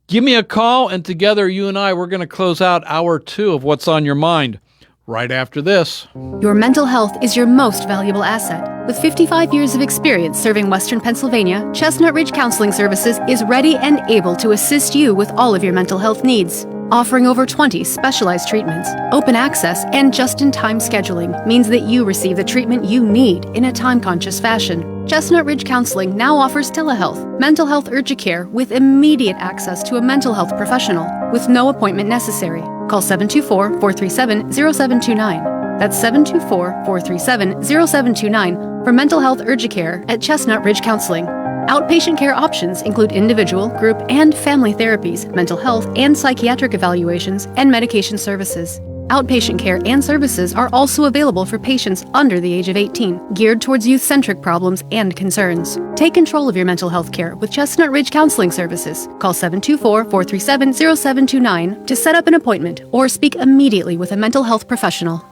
Give me a call, and together you and I, we're going to close out hour 2 of What's on Your Mind right after this. Your mental health is your most valuable asset. With 55 years of experience serving Western Pennsylvania, Chestnut Ridge Counseling Services is ready and able to assist you with all of your mental health needs. Offering over 20 specialized treatments, open access, and just-in-time scheduling means that you receive the treatment you need in a time-conscious fashion. Chestnut Ridge Counseling now offers telehealth, mental health urgent care with immediate access to a mental health professional with no appointment necessary. Call 724-437-0729. That's 724-437-0729 for mental health urgent care at Chestnut Ridge Counseling. Outpatient care options include individual, group, and family therapies, mental health and psychiatric evaluations, and medication services. Outpatient care and services are also available for patients under the age of 18, geared towards youth-centric problems and concerns. Take control of your mental health care with Chestnut Ridge Counseling Services. Call 724-437-0729 to set up an appointment or speak immediately with a mental health professional.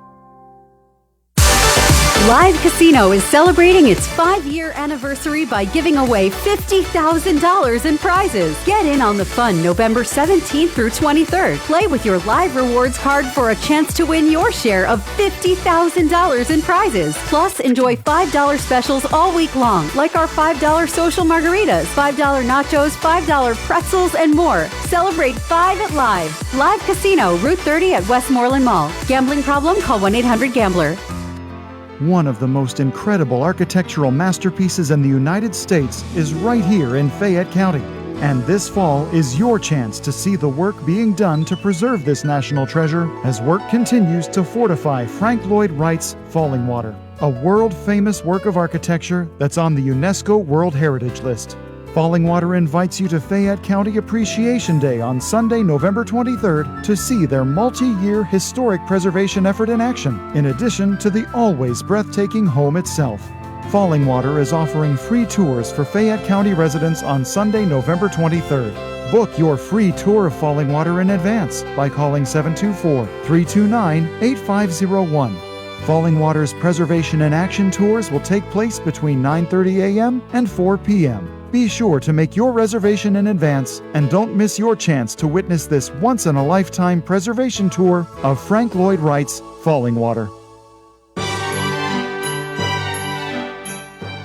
Live Casino is celebrating its 5-year anniversary by giving away $50,000 in prizes. Get in on the fun November 17th through 23rd. Play with your Live Rewards card for a chance to win your share of $50,000 in prizes. Plus, enjoy $5 specials all week long, like our $5 social margaritas, $5 nachos, $5 pretzels, and more. Celebrate 5 at Live. Live Casino, Route 30 at Westmoreland Mall. Gambling problem? Call 1-800-GAMBLER. One of the most incredible architectural masterpieces in the United States is right here in Fayette County. And this fall is your chance to see the work being done to preserve this national treasure as work continues to fortify Frank Lloyd Wright's Falling Water, a world-famous work of architecture that's on the UNESCO World Heritage List. Falling Water invites you to Fayette County Appreciation Day on Sunday, November 23rd to see their multi-year historic preservation effort in action, in addition to the always breathtaking home itself. Falling Water is offering free tours for Fayette County residents on Sunday, November 23rd. Book your free tour of Falling Water in advance by calling 724-329-8501. Falling Water's Preservation in Action tours will take place between 9:30 a.m. and 4 p.m. Be sure to make your reservation in advance and don't miss your chance to witness this once-in-a-lifetime preservation tour of Frank Lloyd Wright's Falling Water.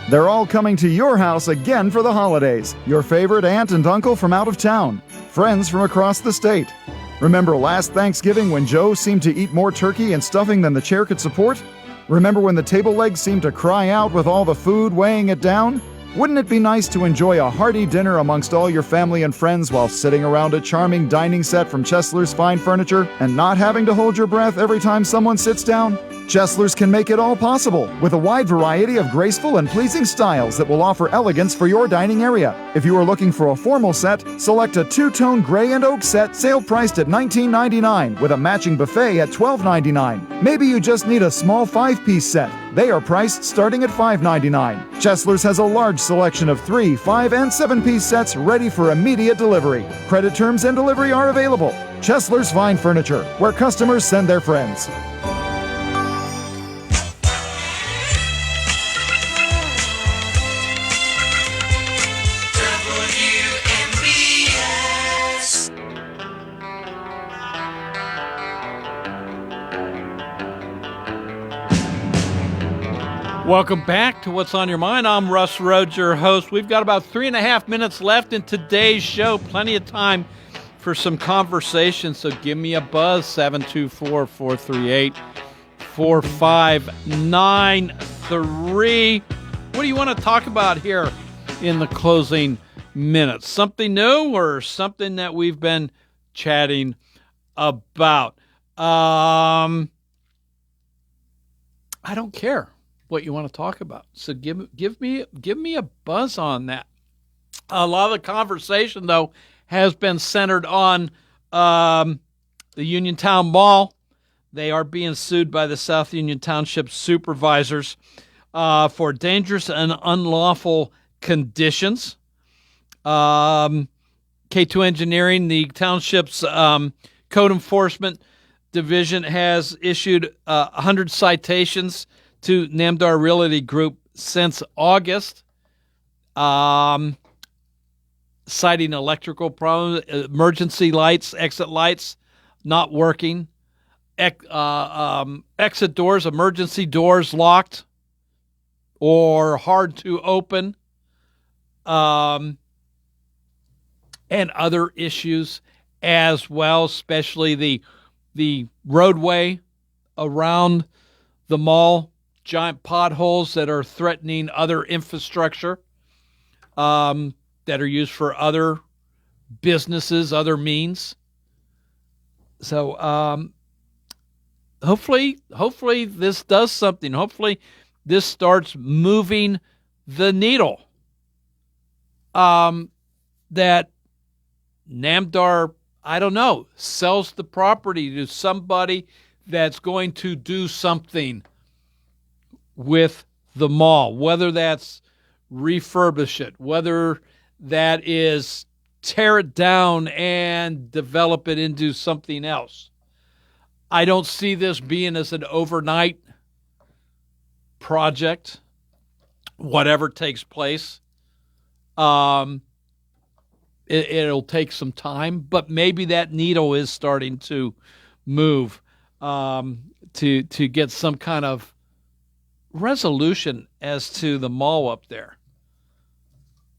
They're all coming to your house again for the holidays. Your favorite aunt and uncle from out of town, friends from across the state. Remember last Thanksgiving when Joe seemed to eat more turkey and stuffing than the chair could support? Remember when the table legs seemed to cry out with all the food weighing it down? Wouldn't it be nice to enjoy a hearty dinner amongst all your family and friends while sitting around a charming dining set from Chesler's Fine Furniture and not having to hold your breath every time someone sits down? Chesler's can make it all possible with a wide variety of graceful and pleasing styles that will offer elegance for your dining area. If you are looking for a formal set, select a two-tone gray and oak set sale priced at $19.99 with a matching buffet at $12.99. Maybe you just need a small 5-piece set. They are priced starting at $5.99. Chesler's has a large selection of 3, 5, and 7-piece sets ready for immediate delivery. Credit terms and delivery are available. Chesler's Fine Furniture, where customers send their friends. Welcome back to What's on Your Mind. I'm Russ Rhodes, your host. We've got about 3.5 minutes left in today's show. Plenty of time for some conversation, so give me a buzz, 724-438-4593. What do you want to talk about here in the closing minutes? Something new or something that we've been chatting about? I don't care what you want to talk about. So give me a buzz on that. A lot of the conversation, though, has been centered on the Uniontown Mall. They are being sued by the South Union Township supervisors for dangerous and unlawful conditions. K2 Engineering, the township's code enforcement division, has issued 100 citations to Namdar Realty Group since August, citing electrical problems, emergency lights, exit lights not working, exit doors, emergency doors locked or hard to open, and other issues as well, especially the roadway around the mall. Giant potholes that are threatening other infrastructure that are used for other businesses, other means. So hopefully this does something. Hopefully this starts moving the needle. That Namdar, I don't know, sells the property to somebody that's going to do something with the mall, whether that's refurbish it, whether that is tear it down and develop it into something else. I don't see this being as an overnight project, whatever takes place. It'll take some time, but maybe that needle is starting to move to get some kind of resolution as to the mall up there.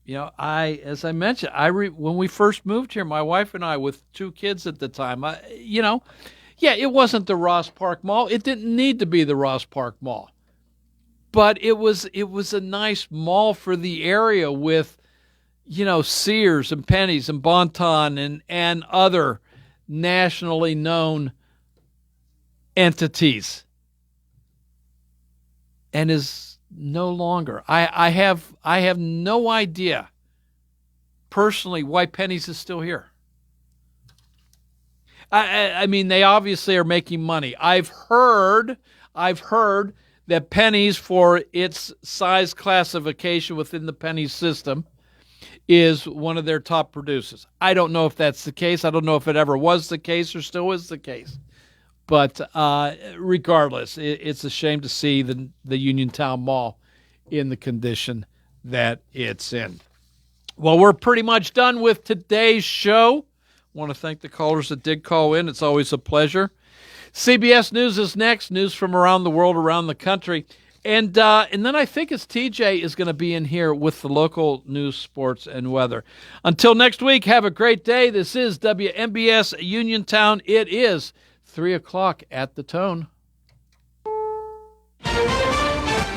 You know, as I mentioned, when we first moved here, my wife and I, with 2 kids at the time, it wasn't the Ross Park Mall. It didn't need to be the Ross Park Mall, but it was a nice mall for the area with, Sears and Penny's and Bon-Ton and other nationally known entities, and is no longer. I have no idea personally why Penny's is still here. I mean, they obviously are making money. I've heard that Penny's, for its size classification within the Penny's system, is one of their top producers. I don't know if that's the case. I don't know if it ever was the case or still is the case. But regardless, it's a shame to see the Uniontown Mall in the condition that it's in. Well, we're pretty much done with today's show. I want to thank the callers that did call in. It's always a pleasure. CBS News is next, news from around the world, around the country. And then I think it's TJ is going to be in here with the local news, sports, and weather. Until next week, have a great day. This is WMBS Uniontown. It is 3 o'clock at the Tone.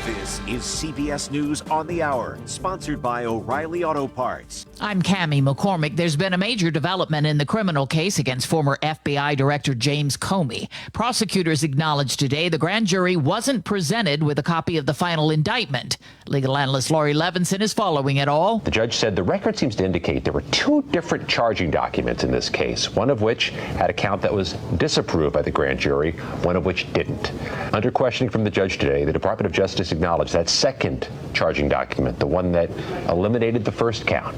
This is CBS News on the Hour, sponsored by O'Reilly Auto Parts. I'm Cammie McCormick. There's been a major development in the criminal case against former FBI Director James Comey. Prosecutors acknowledged today the grand jury wasn't presented with a copy of the final indictment. Legal analyst Laurie Levinson is following it all. The judge said the record seems to indicate there were 2 different charging documents in this case, one of which had a count that was disapproved by the grand jury, one of which didn't. Under questioning from the judge today, the Department of Justice acknowledged that second charging document, the one that eliminated the first count,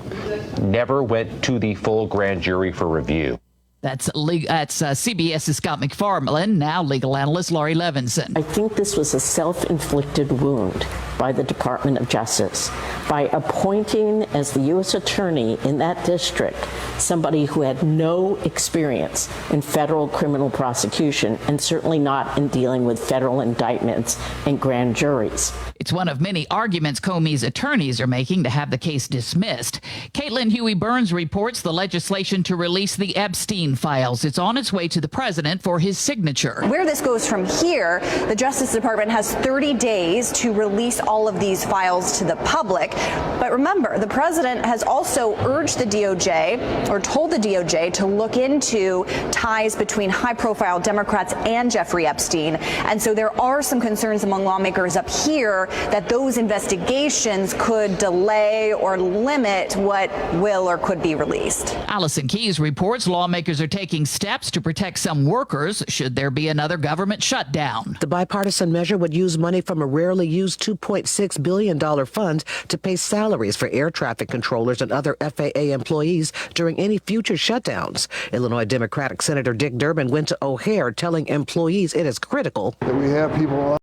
never went to the full grand jury for review. That's CBS's Scott McFarlane, now legal analyst Laurie Levinson. I think this was a self-inflicted wound by the Department of Justice by appointing as the U.S. attorney in that district somebody who had no experience in federal criminal prosecution and certainly not in dealing with federal indictments and grand juries. It's one of many arguments Comey's attorneys are making to have the case dismissed. Caitlin Huey-Burns reports the legislation to release the Epstein files. It's on its way to the president for his signature. Where this goes from here, the Justice Department has 30 days to release all of these files to the public. But remember, the president has also urged the DOJ, or told the DOJ, to look into ties between high-profile Democrats and Jeffrey Epstein. And so there are some concerns among lawmakers up here that those investigations could delay or limit what will or could be released. Allison Keyes reports lawmakers are taking steps to protect some workers should there be another government shutdown. The bipartisan measure would use money from a rarely used $2.6 billion fund to pay salaries for air traffic controllers and other FAA employees during any future shutdowns. Illinois Democratic Senator Dick Durbin went to O'Hare telling employees it is critical that we have people